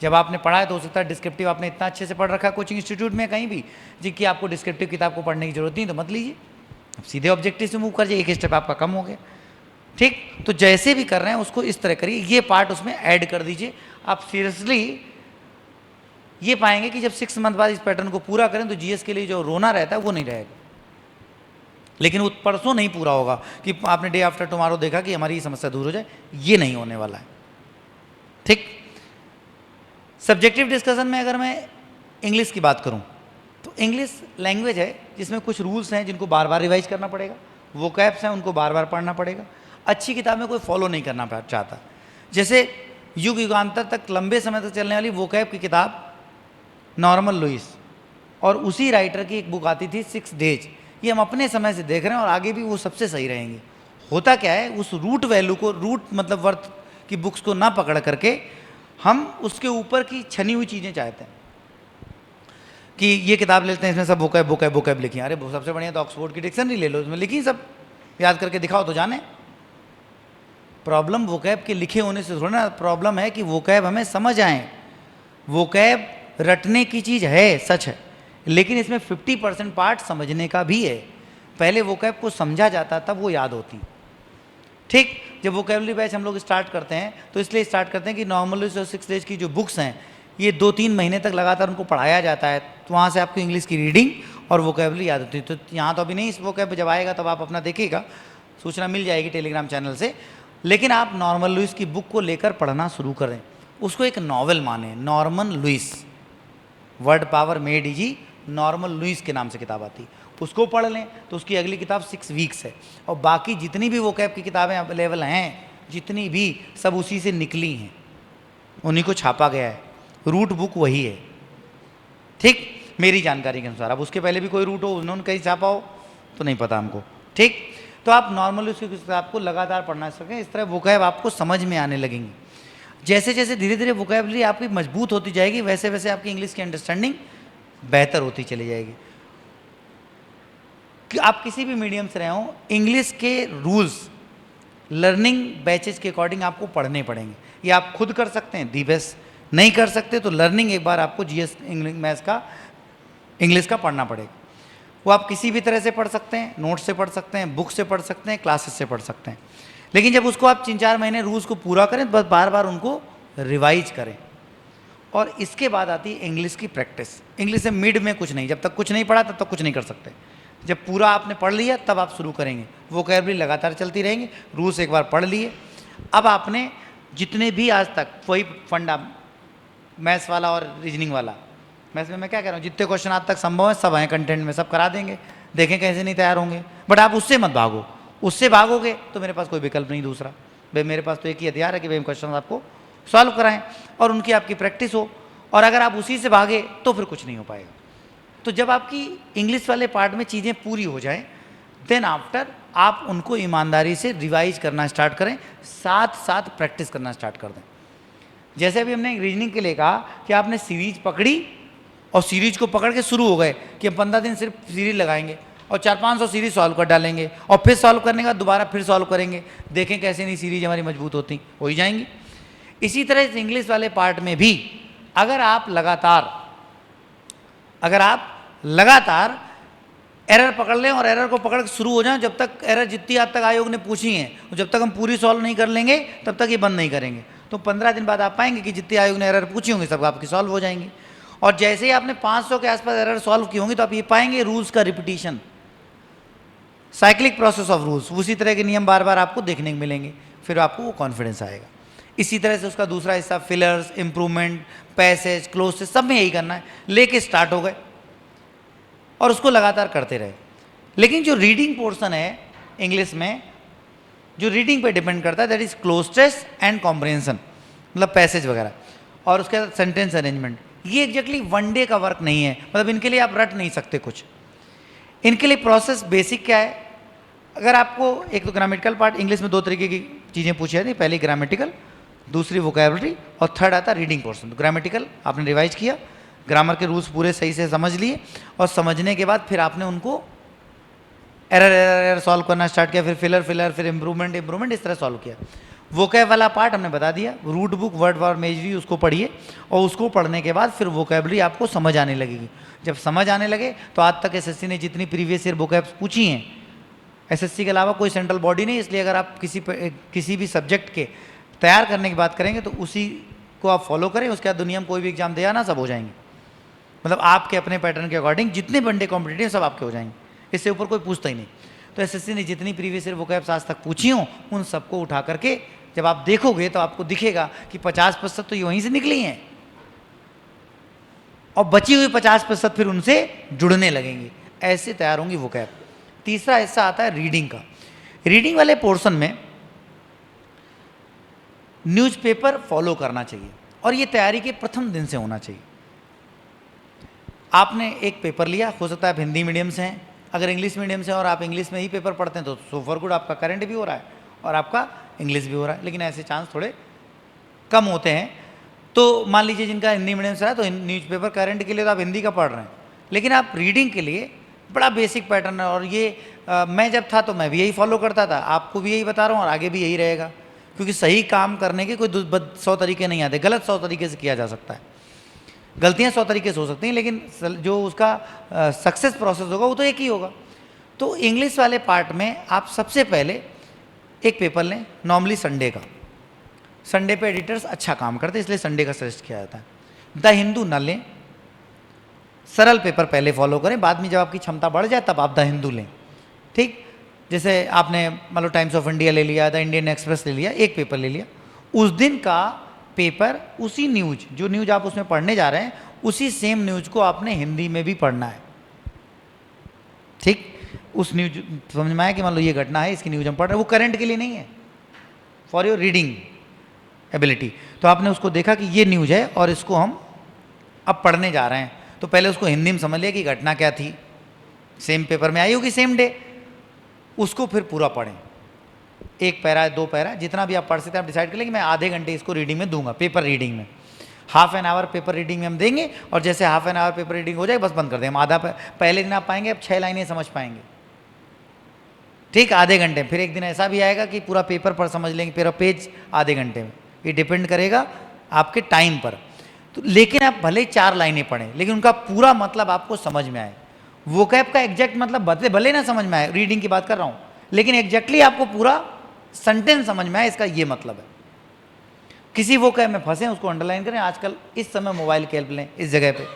जब आपने पढ़ा है तो हो सकता है डिस्क्रिप्टिव आपने इतना अच्छे से पढ़ रखा है कोचिंग इंस्टीट्यूट में कहीं भी जी कि आपको डिस्क्रिप्टिव किताब को पढ़ने की जरूरत नहीं, तो मत लीजिए, अब सीधे ऑब्जेक्टिव से मूव कर जाइए, 1 स्टेप आपका कम हो गया, ठीक। तो जैसे भी कर रहे हैं उसको इस तरह करिए, ये पार्ट उसमें ऐड कर दीजिए। आप सीरियसली ये पाएंगे कि जब 6 मंथ बाद इस पैटर्न को पूरा करें तो जीएस के लिए जो रोना रहता है वो नहीं रहेगा। लेकिन वो परसों नहीं पूरा होगा कि आपने डे आफ्टर टुमारो देखा कि हमारी ये समस्या दूर हो जाए, ये नहीं होने वाला है, ठीक। सब्जेक्टिव डिस्कशन में अगर मैं इंग्लिश की बात करूं तो इंग्लिश लैंग्वेज है जिसमें कुछ रूल्स हैं जिनको बार बार रिवाइज करना पड़ेगा, वोकैब्स हैं उनको बार बार पढ़ना पड़ेगा। अच्छी किताबें कोई फॉलो नहीं करना चाहता। जैसे युग युगांतर तक लंबे समय तक चलने वाली वोकैब की किताब नॉर्मन लुइस, और उसी राइटर की एक बुक आती थी 6 डेज, ये हम अपने समय से देख रहे हैं और आगे भी वो सबसे सही रहेंगे। होता क्या है, उस रूट वैल्यू को, रूट मतलब वर्थ की बुक्स को ना पकड़ करके हम उसके ऊपर की छनी हुई चीज़ें चाहते हैं कि ये किताब लेते हैं, इसमें सब वोकैब लिखी। अरे सबसे बढ़िया तो ऑक्सफोर्ड की डिक्शनरी ले लो, उसमें लिखी सब, याद करके दिखाओ तो जाने। प्रॉब्लम वोकैब के लिखे होने से थोड़ा ना, प्रॉब्लम है कि वोकैब हमें समझ आए। वोकैब रटने की चीज़ है, सच है, लेकिन इसमें 50% पार्ट समझने का भी है। पहले वोकैब को समझा जाता तब वो याद होती, ठीक। जब वोकैबुलरी बैच हम लोग स्टार्ट करते हैं तो इसलिए स्टार्ट करते हैं कि नॉर्मली 6 डेज की जो बुक्स हैं ये 2-3 महीने तक लगातार उनको पढ़ाया जाता है, तो वहाँ से आपको इंग्लिश की रीडिंग और वोकैबुलरी याद होती है। तो यहाँ तो अभी नहीं, इस वोकैब जब आएगा तब आप अपना देखिएगा, सूचना मिल जाएगी टेलीग्राम चैनल से। लेकिन आप नॉर्मन लुइस की बुक को लेकर पढ़ना शुरू करें, उसको एक नॉवेल माने। Norman Lewis, word power made easy, Norman Lewis के नाम से किताब आती, उसको पढ़ लें तो उसकी अगली किताब 6 वीक्स है। और बाकी जितनी भी वोकैब की किताबें अवेलेबल हैं, जितनी भी, सब उसी से निकली हैं, उन्हीं को छापा गया है, रूट बुक वही है। ठीक, मेरी जानकारी के अनुसार। अब उसके पहले भी कोई रूट हो, उन्होंने कहीं छापा हो तो नहीं पता हमको। ठीक, तो आप नॉर्मली उसकी किताब को लगातार पढ़ना सकें, इस तरह वोकैब आपको समझ में आने लगेंगी। जैसे जैसे धीरे धीरे वोकैबुलरी आपकी मजबूत होती जाएगी, वैसे वैसे आपकी इंग्लिश की अंडरस्टैंडिंग बेहतर होती चली जाएगी। कि आप किसी भी मीडियम से रहे हो, इंग्लिश के रूल्स लर्निंग बैचेज के अकॉर्डिंग आपको पढ़ने पड़ेंगे। ये आप खुद कर सकते हैं दी बेस्ट, नहीं कर सकते तो लर्निंग एक बार आपको जीएस इंग्लिश मैथ्स का इंग्लिश का पढ़ना पड़ेगा। वो आप किसी भी तरह से पढ़ सकते हैं, नोट से पढ़ सकते हैं, बुक से पढ़ सकते हैं, क्लासेस से पढ़ सकते हैं। लेकिन जब उसको आप 3-4 महीने रूल्स को पूरा करें तो बस बार बार उनको रिवाइज करें। और इसके बाद आती है इंग्लिश की प्रैक्टिस। इंग्लिश से मिड में कुछ नहीं, जब तक कुछ नहीं पढ़ा तब तक कुछ नहीं कर सकते। जब पूरा आपने पढ़ लिया तब आप शुरू करेंगे। वोकैबुलरी लगातार चलती रहेंगी, रूल्स एक बार पढ़ लिए। अब आपने जितने भी आज तक वही फंडा मैथ्स वाला और रीजनिंग वाला, मैथ्स में मैं क्या कह रहा हूँ, जितने क्वेश्चन आज तक संभव है सब हैं कंटेंट में, सब करा देंगे, देखें कैसे नहीं तैयार होंगे। बट आप उससे मत भागो, उससे भागोगे तो मेरे पास कोई विकल्प नहीं दूसरा। भाई मेरे पास तो एक ही हथियार है कि भाई क्वेश्चन आपको सॉल्व कराएं और उनकी आपकी प्रैक्टिस हो। और अगर आप उसी से भागे तो फिर कुछ नहीं हो पाएगा। तो जब आपकी इंग्लिश वाले पार्ट में चीज़ें पूरी हो जाएं, देन आफ्टर आप उनको ईमानदारी से रिवाइज करना स्टार्ट करें, साथ साथ प्रैक्टिस करना स्टार्ट कर दें। जैसे अभी हमने रीजनिंग के लिए कहा कि आपने सीरीज पकड़ी और सीरीज को पकड़ के शुरू हो गए कि हम 15 दिन सिर्फ सीरीज लगाएंगे और 400-500 सीरीज सॉल्व कर डालेंगे और फिर सॉल्व करने के बाद दोबारा फिर सॉल्व करेंगे, देखें कैसे नहीं सीरीज हमारी मजबूत होती हो ही जाएंगी। इसी तरह से इंग्लिश वाले पार्ट में भी अगर आप लगातार एरर पकड़ लें और एरर को पकड़ के शुरू हो जाएं, जब तक एरर जितनी आज तक आयोग ने पूछी हैं जब तक हम पूरी सॉल्व नहीं कर लेंगे तब तक ये बंद नहीं करेंगे। तो 15 दिन बाद आप पाएंगे कि जितनी आयोग ने एरर पूछी होंगी सब आपकी सॉल्व हो जाएंगी। और जैसे ही आपने 500 के आसपास एरर सॉल्व की होंगी तो आप ये पाएंगे रूल्स का repetition, cyclic process of rules, उसी तरह के नियम बार बार आपको देखने को मिलेंगे, फिर आपको वो कॉन्फिडेंस आएगा। इसी तरह से उसका दूसरा हिस्सा फिलर्स, इंप्रूवमेंट, पैसेज, क्लोजेस, सब में यही करना है। लेके स्टार्ट हो गए और उसको लगातार करते रहे। लेकिन जो रीडिंग पोर्शन है इंग्लिश में, जो रीडिंग पे डिपेंड करता है, that is closeness and comprehension, मतलब पैसेज वगैरह और उसके बाद सेंटेंस अरेंजमेंट। ये एग्जैक्टली वन डे का वर्क नहीं है, मतलब इनके लिए आप रट नहीं सकते कुछ। इनके लिए प्रोसेस बेसिक क्या है, अगर आपको एक तो ग्रामेटिकल पार्ट, इंग्लिश में 2 तरीके की चीज़ें पूछी जाती, पहली ग्रामेटिकल, दूसरी वोकैबुलरी और थर्ड आता रीडिंग पोर्शन। तो ग्रामेटिकल आपने रिवाइज किया, ग्रामर के रूल्स पूरे सही से समझ लिए और समझने के बाद फिर आपने उनको एरर सॉल्व करना स्टार्ट किया, फिर फिलर, फिर इंप्रूवमेंट, इस तरह सॉल्व किया। वोकैब वाला पार्ट हमने बता दिया, रूट बुक, वर्ड फॉर मेजरी, उसको पढ़िए और उसको पढ़ने के बाद फिर वोकैबुलरी आपको समझ आने लगेगी। जब समझ आने लगे तो आज तक एसएससी ने जितनी प्रीवियस ईयर वोकैब्स पूछी हैं, एसएससी के अलावा कोई सेंट्रल बॉडी नहीं, इसलिए अगर आप किसी भी सब्जेक्ट के तैयार करने की बात करेंगे तो उसी को आप फॉलो करें, उसके बाद दुनिया में कोई भी एग्जाम दे आना सब हो जाएंगे। मतलब आपके अपने पैटर्न के अकॉर्डिंग जितने वनडे कॉम्पिटिटिव सब आपके हो जाएंगे, इससे ऊपर कोई पूछता ही नहीं। तो एसएससी ने जितनी प्रीवियस ईयर वोकैब्स आज तक पूछी हों उन सबको उठा करके जब आप देखोगे तो आपको दिखेगा कि 50% तो ये वहीं से निकली हैं और बची हुई 50% फिर उनसे जुड़ने लगेंगी, ऐसे तैयार होंगी वोकैब। तीसरा हिस्सा आता है रीडिंग का। रीडिंग वाले पोर्शन में न्यूज़पेपर फॉलो करना चाहिए और ये तैयारी के प्रथम दिन से होना चाहिए। आपने एक पेपर लिया, हो सकता है आप हिंदी मीडियम से हैं, अगर इंग्लिश मीडियम से और आप इंग्लिश में ही पेपर पढ़ते हैं तो सो फॉर गुड, आपका करंट भी हो रहा है और आपका इंग्लिश भी हो रहा है। लेकिन ऐसे चांस थोड़े कम होते हैं। तो मान लीजिए जिनका हिंदी मीडियम से है तो न्यूज़पेपर करंट के लिए तो आप हिंदी का पढ़ रहे हैं, लेकिन आप रीडिंग के लिए बड़ा बेसिक पैटर्न है और ये मैं जब था तो मैं भी यही फॉलो करता था, आपको भी यही बता रहा हूँ और आगे भी यही रहेगा। क्योंकि सही काम करने के कोई 100 तरीके नहीं आते, गलत 100 तरीके से किया जा सकता है, गलतियाँ 100 तरीके से हो सकती हैं, लेकिन जो उसका सक्सेस प्रोसेस होगा वो तो एक ही होगा। तो इंग्लिश वाले पार्ट में आप सबसे पहले एक पेपर लें, नॉर्मली संडे का। संडे पे एडिटर्स अच्छा काम करते हैं इसलिए संडे का सजेस्ट किया जाता है। द हिंदू न लें, सरल पेपर पहले फॉलो करें, बाद में जब आपकी क्षमता बढ़ जाए तब आप द हिंदू लें। ठीक, जैसे आपने मतलब टाइम्स ऑफ इंडिया ले लिया, द इंडियन एक्सप्रेस ले लिया, एक पेपर ले लिया, उस दिन का पेपर उसी न्यूज, जो न्यूज आप उसमें पढ़ने जा रहे हैं उसी सेम न्यूज को आपने हिंदी में भी पढ़ना है। ठीक, उस न्यूज समझ में आया कि मान लो ये घटना है, इसकी न्यूज हम पढ़ रहे हैं, वो करंट के लिए नहीं है, फॉर योर रीडिंग एबिलिटी। तो आपने उसको देखा कि ये न्यूज है और इसको हम अब पढ़ने जा रहे हैं, तो पहले उसको हिंदी में समझ लिया कि घटना क्या थी, सेम पेपर में आई होगी सेम डे, उसको फिर पूरा पढ़ें, 1 पैरा 2 पैरा जितना भी आप पढ़ सकते हैं। आप डिसाइड कर लें कि मैं आधे घंटे इसको रीडिंग में दूंगा, पेपर रीडिंग में, half an hour paper reading में हम देंगे, और जैसे half an hour paper reading हो जाए बस बंद कर दें। हम आधा पहले दिन आप पाएंगे आप 6 लाइनें समझ पाएंगे, ठीक, आधे घंटे में। फिर एक दिन ऐसा भी आएगा कि पूरा पेपर पर समझ लेंगे, पूरा पेज आधे घंटे में। ये डिपेंड करेगा आपके टाइम पर। तो लेकिन आप भले 4 लाइनें पढ़ें, लेकिन उनका पूरा मतलब आपको समझ में आए। वोकैब का एग्जैक्ट मतलब भले ना समझ में आए, रीडिंग की बात कर रहा हूँ, लेकिन एग्जैक्टली आपको पूरा सेंटेंस समझ में आए, इसका ये मतलब है। किसी वोकैब में फंसे उसको अंडरलाइन करें। आजकल इस समय मोबाइल की हेल्प लें, इस जगह पे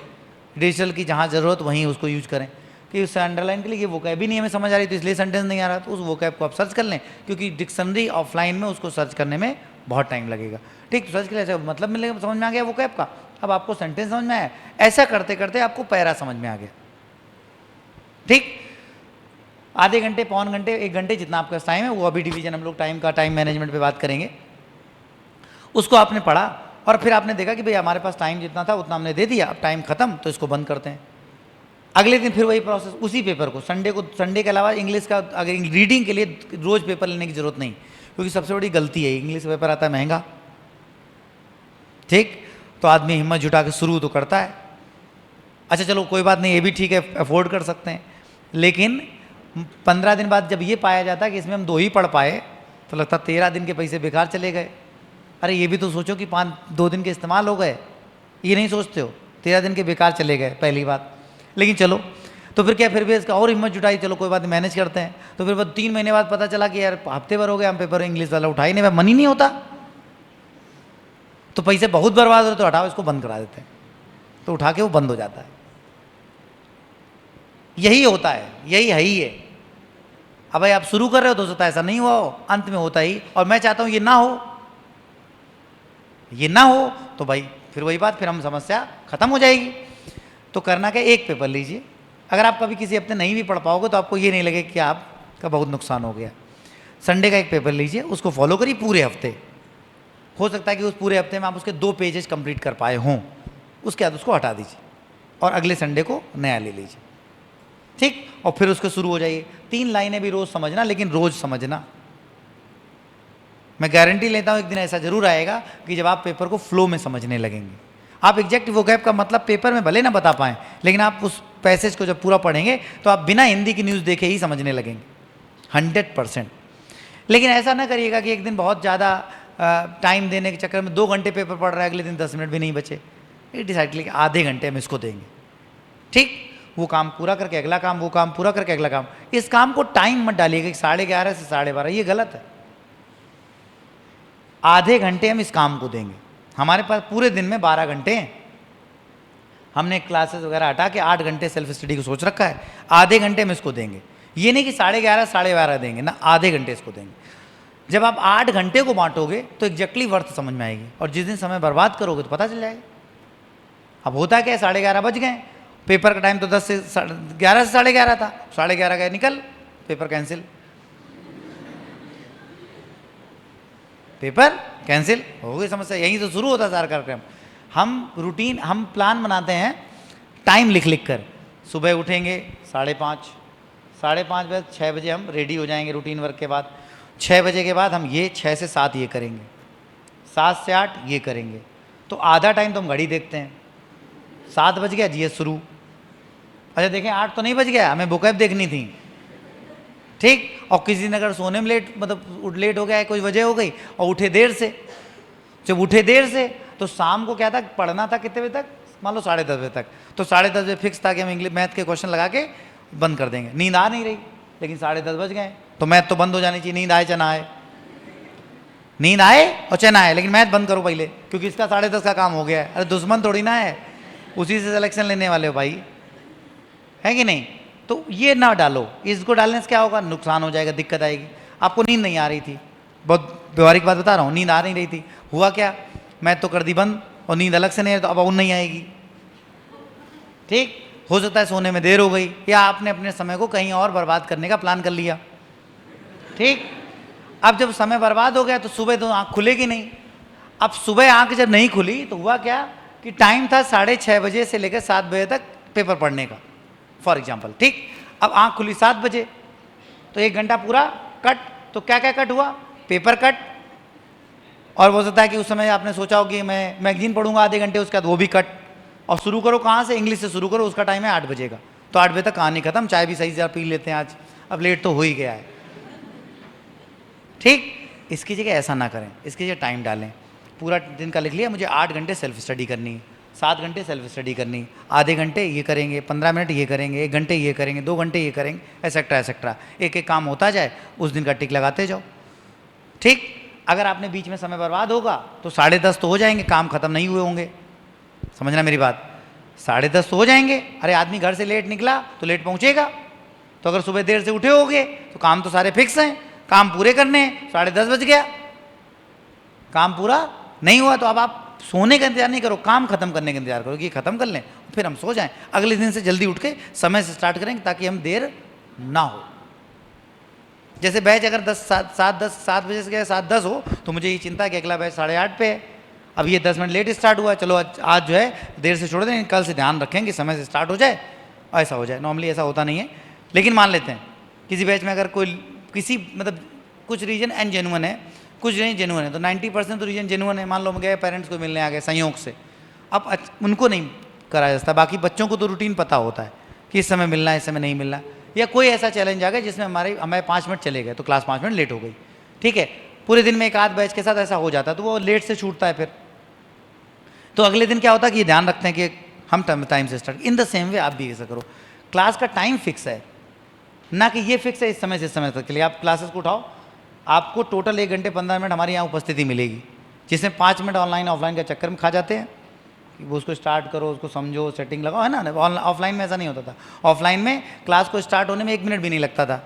डिजिटल की जहाँ ज़रूरत वहीं उसको यूज करें, कि उससे अंडरलाइन के लिए ये वोकैब ही नहीं हमें समझ आ रही तो इसलिए सेंटेंस नहीं आ रहा, तो उस वोकैब को आप सर्च कर लें, क्योंकि डिक्शनरी ऑफलाइन में उसको सर्च करने में बहुत टाइम लगेगा। ठीक, तो सर्च के लिए मतलब मिलेगा, समझ में आ गया वोकैब का, अब आपको सेंटेंस समझ में आया। ऐसा करते करते आपको पैरा समझ में आ गया। ठीक, आधे घंटे, पौन घंटे, 1 घंटे जितना आपका टाइम है, वो अभी डिवीजन हम लोग टाइम का, टाइम मैनेजमेंट पे बात करेंगे। उसको आपने पढ़ा और फिर आपने देखा कि भाई हमारे पास टाइम जितना था उतना हमने दे दिया, अब टाइम खत्म, तो इसको बंद करते हैं। अगले दिन फिर वही प्रोसेस, उसी पेपर को, संडे के अलावा इंग्लिश का अगर रीडिंग के लिए रोज पेपर लेने की जरूरत नहीं, क्योंकि सबसे बड़ी गलती है इंग्लिश पेपर आता है महंगा। ठीक, तो आदमी हिम्मत जुटा के शुरू तो करता है, अच्छा चलो कोई बात नहीं, ये भी ठीक है, अफोर्ड कर सकते हैं, लेकिन 15 दिन बाद जब ये पाया जाता है कि इसमें हम 2 ही पढ़ पाए, तो लगता 13 दिन के पैसे बेकार चले गए। अरे ये भी तो सोचो कि 2 दिन के इस्तेमाल हो गए, ये नहीं सोचते हो, 13 दिन के बेकार चले गए, पहली बात। लेकिन चलो, तो फिर क्या, फिर भी इसका और हिम्मत जुटाई, चलो कोई बात नहीं, मैनेज करते हैं। तो फिर 3 महीने बाद पता चला कि यार हफ्ते भर हो गया हम पेपर इंग्लिश वाला उठा ही नहीं, मन ही नहीं होता, तो पैसे बहुत बर्बाद होते, तो हटाओ इसको बंद करा देते हैं, तो उठा के वो बंद हो जाता है। यही होता है, यही है ही है। अब भाई आप शुरू कर रहे हो तो सोचता है ऐसा नहीं हुआ हो, अंत में होता ही, और मैं चाहता हूं ये ना हो, ये ना हो, तो भाई फिर वही बात, फिर हम समस्या खत्म हो जाएगी। तो करना क्या, एक पेपर लीजिए। अगर आप कभी किसी हफ्ते नहीं भी पढ़ पाओगे तो आपको ये नहीं लगे कि आपका बहुत नुकसान हो गया। संडे का एक पेपर लीजिए, उसको फॉलो करिए पूरे हफ्ते। हो सकता है कि उस पूरे हफ्ते में आप उसके 2 पेजेस कंप्लीट कर पाए हों, उसके बाद उसको हटा दीजिए और अगले संडे को नया ले लीजिए। ठीक, और फिर उसको शुरू हो जाइए। 3 लाइनें भी रोज समझना, लेकिन रोज समझना। मैं गारंटी लेता हूँ एक दिन ऐसा जरूर आएगा कि जब आप पेपर को फ्लो में समझने लगेंगे। आप एग्जैक्ट वोकैब का मतलब पेपर में भले ना बता पाएं, लेकिन आप उस पैसेज को जब पूरा पढ़ेंगे तो आप बिना हिंदी की न्यूज़ देखे ही समझने लगेंगे 100%। लेकिन ऐसा ना करिएगा कि एक दिन बहुत ज़्यादा टाइम देने के चक्कर में 2 घंटे पेपर पढ़ रहा है, अगले दिन 10 मिनट भी नहीं बचे। ये डिसाइड करिए आधे घंटे हम इसको देंगे। ठीक, वो काम पूरा करके अगला काम, वो काम पूरा करके अगला काम। इस काम को टाइम मत डालिएगा कि 11:30 से 12:30, ये गलत है। आधे घंटे हम इस काम को देंगे। हमारे पास पूरे दिन में 12 घंटे हैं, हमने क्लासेस वगैरह हटा के 8 घंटे सेल्फ स्टडी को सोच रखा है। आधे घंटे हम इसको देंगे, ये नहीं कि 11:30 12:30 देंगे ना, आधे घंटे इसको देंगे। जब आप 8 घंटे को बांटोगे तो एग्जैक्टली वर्थ समझ में आएगी, और जिस दिन समय बर्बाद करोगे तो पता चल जाएगा। अब होता क्या है, 11:30 बज गए, पेपर का टाइम तो 11 से 11:30 था, 11:30 गए निकल, पेपर कैंसिल, पेपर कैंसिल हो गई। समस्या यहीं से शुरू होता है सारा कार्यक्रम। हम रूटीन, हम प्लान बनाते हैं टाइम लिख लिख कर। सुबह उठेंगे 5:30, 5:30 बजे 6 बजे हम रेडी हो जाएंगे रूटीन वर्क के बाद। 6 बजे के बाद हम ये 6 से 7 ये करेंगे, 7 से 8 ये करेंगे। तो आधा टाइम तो हम घड़ी देखते हैं, 7 बज गया जी शुरू, अच्छा देखें 8 तो नहीं बज गया, हमें बुकैप देखनी थी। ठीक, और किसी दिन अगर सोने में लेट, मतलब लेट हो गया है, कोई वजह हो गई, और उठे देर से, जब उठे देर से तो शाम को क्या था, पढ़ना था कितने बजे तक, मान लो 10:30 बजे तक, तो 10:30 बजे फिक्स था कि हम इंग्लिश मैथ के क्वेश्चन लगा के बंद कर देंगे। नींद आ नहीं रही, लेकिन 10:30 बज गए, तो मैथ तो बंद हो जानी चाहिए, नींद आए चाहे ना आए, नींद आए और चाहे ना आए, लेकिन मैथ बंद करो पहले, क्योंकि इसका 10:30 का काम हो गया है। अरे दुश्मन थोड़ी ना है, उसी से सिलेक्शन लेने वाले हो भाई, है कि नहीं। तो ये ना डालो, इसको डालने से क्या होगा, नुकसान हो जाएगा, दिक्कत आएगी। आपको नींद नहीं आ रही थी, बहुत व्यवहारिक बात बता रहा हूँ, नींद आ नहीं रही थी, हुआ क्या, मैथ तो कर दी बंद, और नींद अलग से नहीं है, तो अब और नहीं आएगी। ठीक, हो सकता है सोने में देर हो गई, या आपने अपने समय को कहीं और बर्बाद करने का प्लान कर लिया। ठीक, अब जब समय बर्बाद हो गया तो सुबह तो आँख खुलेगी नहीं। अब सुबह आँख जब नहीं खुली तो हुआ क्या कि टाइम था 6:30 बजे से लेकर 7 बजे तक पेपर पढ़ने का, फॉर एग्जाम्पल, ठीक। अब आँख खुली 7 बजे, तो 1 घंटा पूरा कट। तो क्या क्या कट हुआ? पेपर कट, और हो सकता है कि उस समय आपने सोचा हो कि मैं मैगजीन पढ़ूंगा आधे घंटे, उसके बाद वो भी कट। और शुरू करो कहाँ से? इंग्लिश से शुरू करो, उसका टाइम है 8 बजे का, तो 8 बजे तक कहानी खत्म। चाय भी सही से पी लेते हैं आज, अब लेट तो हो ही गया है, ठीक। इसकी जगह ऐसा ना करें, इसकी जगह टाइम डालें। पूरा दिन का लिख लिया, मुझे 8 घंटे सेल्फ स्टडी करनी है, 7 घंटे सेल्फ स्टडी करनी, आधे घंटे ये करेंगे, 15 मिनट ये करेंगे, 1 घंटे ये करेंगे, 2 घंटे ये करेंगे, एक्सेट्रा एक्सेट्रा। एक एक काम होता जाए, उस दिन का टिक लगाते जाओ, ठीक। अगर आपने बीच में समय बर्बाद होगा तो 10:30 तो हो जाएंगे, काम खत्म नहीं हुए होंगे, समझना मेरी बात। 10:30 तो हो जाएंगे। अरे आदमी घर से लेट निकला तो लेट पहुंचेगा, तो अगर सुबह देर से उठे होगे तो काम तो सारे फिक्स हैं, काम पूरे करने हैं। 10:30 बज गया, काम पूरा नहीं हुआ, तो अब आप सोने का इंतजार नहीं करो, काम खत्म करने का इंतजार करो कि खत्म कर लें, फिर हम सो जाएं। अगले दिन से जल्दी उठ के समय से स्टार्ट करेंगे ताकि हम देर ना हो। जैसे बैच अगर 7 बजे से 7:10 हो तो मुझे ये चिंता है कि अगला बैच 8:30 पे है, अब ये 10 मिनट लेट स्टार्ट हुआ, चलो आज जो है देर से छोड़ दें, कल से ध्यान रखेंगे समय से स्टार्ट हो जाए, ऐसा हो जाए। नॉर्मली ऐसा होता नहीं है, लेकिन मान लेते हैं किसी बैच में अगर कोई किसी मतलब कुछ रीजन अनजेन्युइन है, कुछ रीजन जेन्युइन है, तो 90% तो रीजन जेन्युइन है। मान लो हम गए पेरेंट्स को मिलने आ गए संयोग से, अब उनको नहीं कराया जाता। बाकी बच्चों को तो रूटीन पता होता है कि इस समय मिलना है, इस समय नहीं मिलना है। या कोई ऐसा चैलेंज आ गया जिसमें हमें 5 मिनट चले गए तो क्लास 5 मिनट लेट हो गई, ठीक है। पूरे दिन में एक आध बैच के साथ ऐसा हो जाता है तो वो लेट से छूटता है फिर, तो अगले दिन क्या होता है कि ये ध्यान रखते हैं कि हम टाइम से start. In the same way आप भी ऐसा करो, क्लास का टाइम फिक्स है, ना कि ये फिक्स है इस समय से इस समय तक के लिए। आप क्लासेस को उठाओ, आपको टोटल 1 घंटे 15 मिनट हमारे यहाँ उपस्थिति मिलेगी, जिसमें 5 मिनट ऑनलाइन ऑफलाइन का चक्कर में खा जाते हैं कि वो उसको स्टार्ट करो, उसको समझो, सेटिंग लगाओ, है ना। ऑफलाइन में ऐसा नहीं होता था, ऑफलाइन में क्लास को स्टार्ट होने में 1 मिनट भी नहीं लगता था,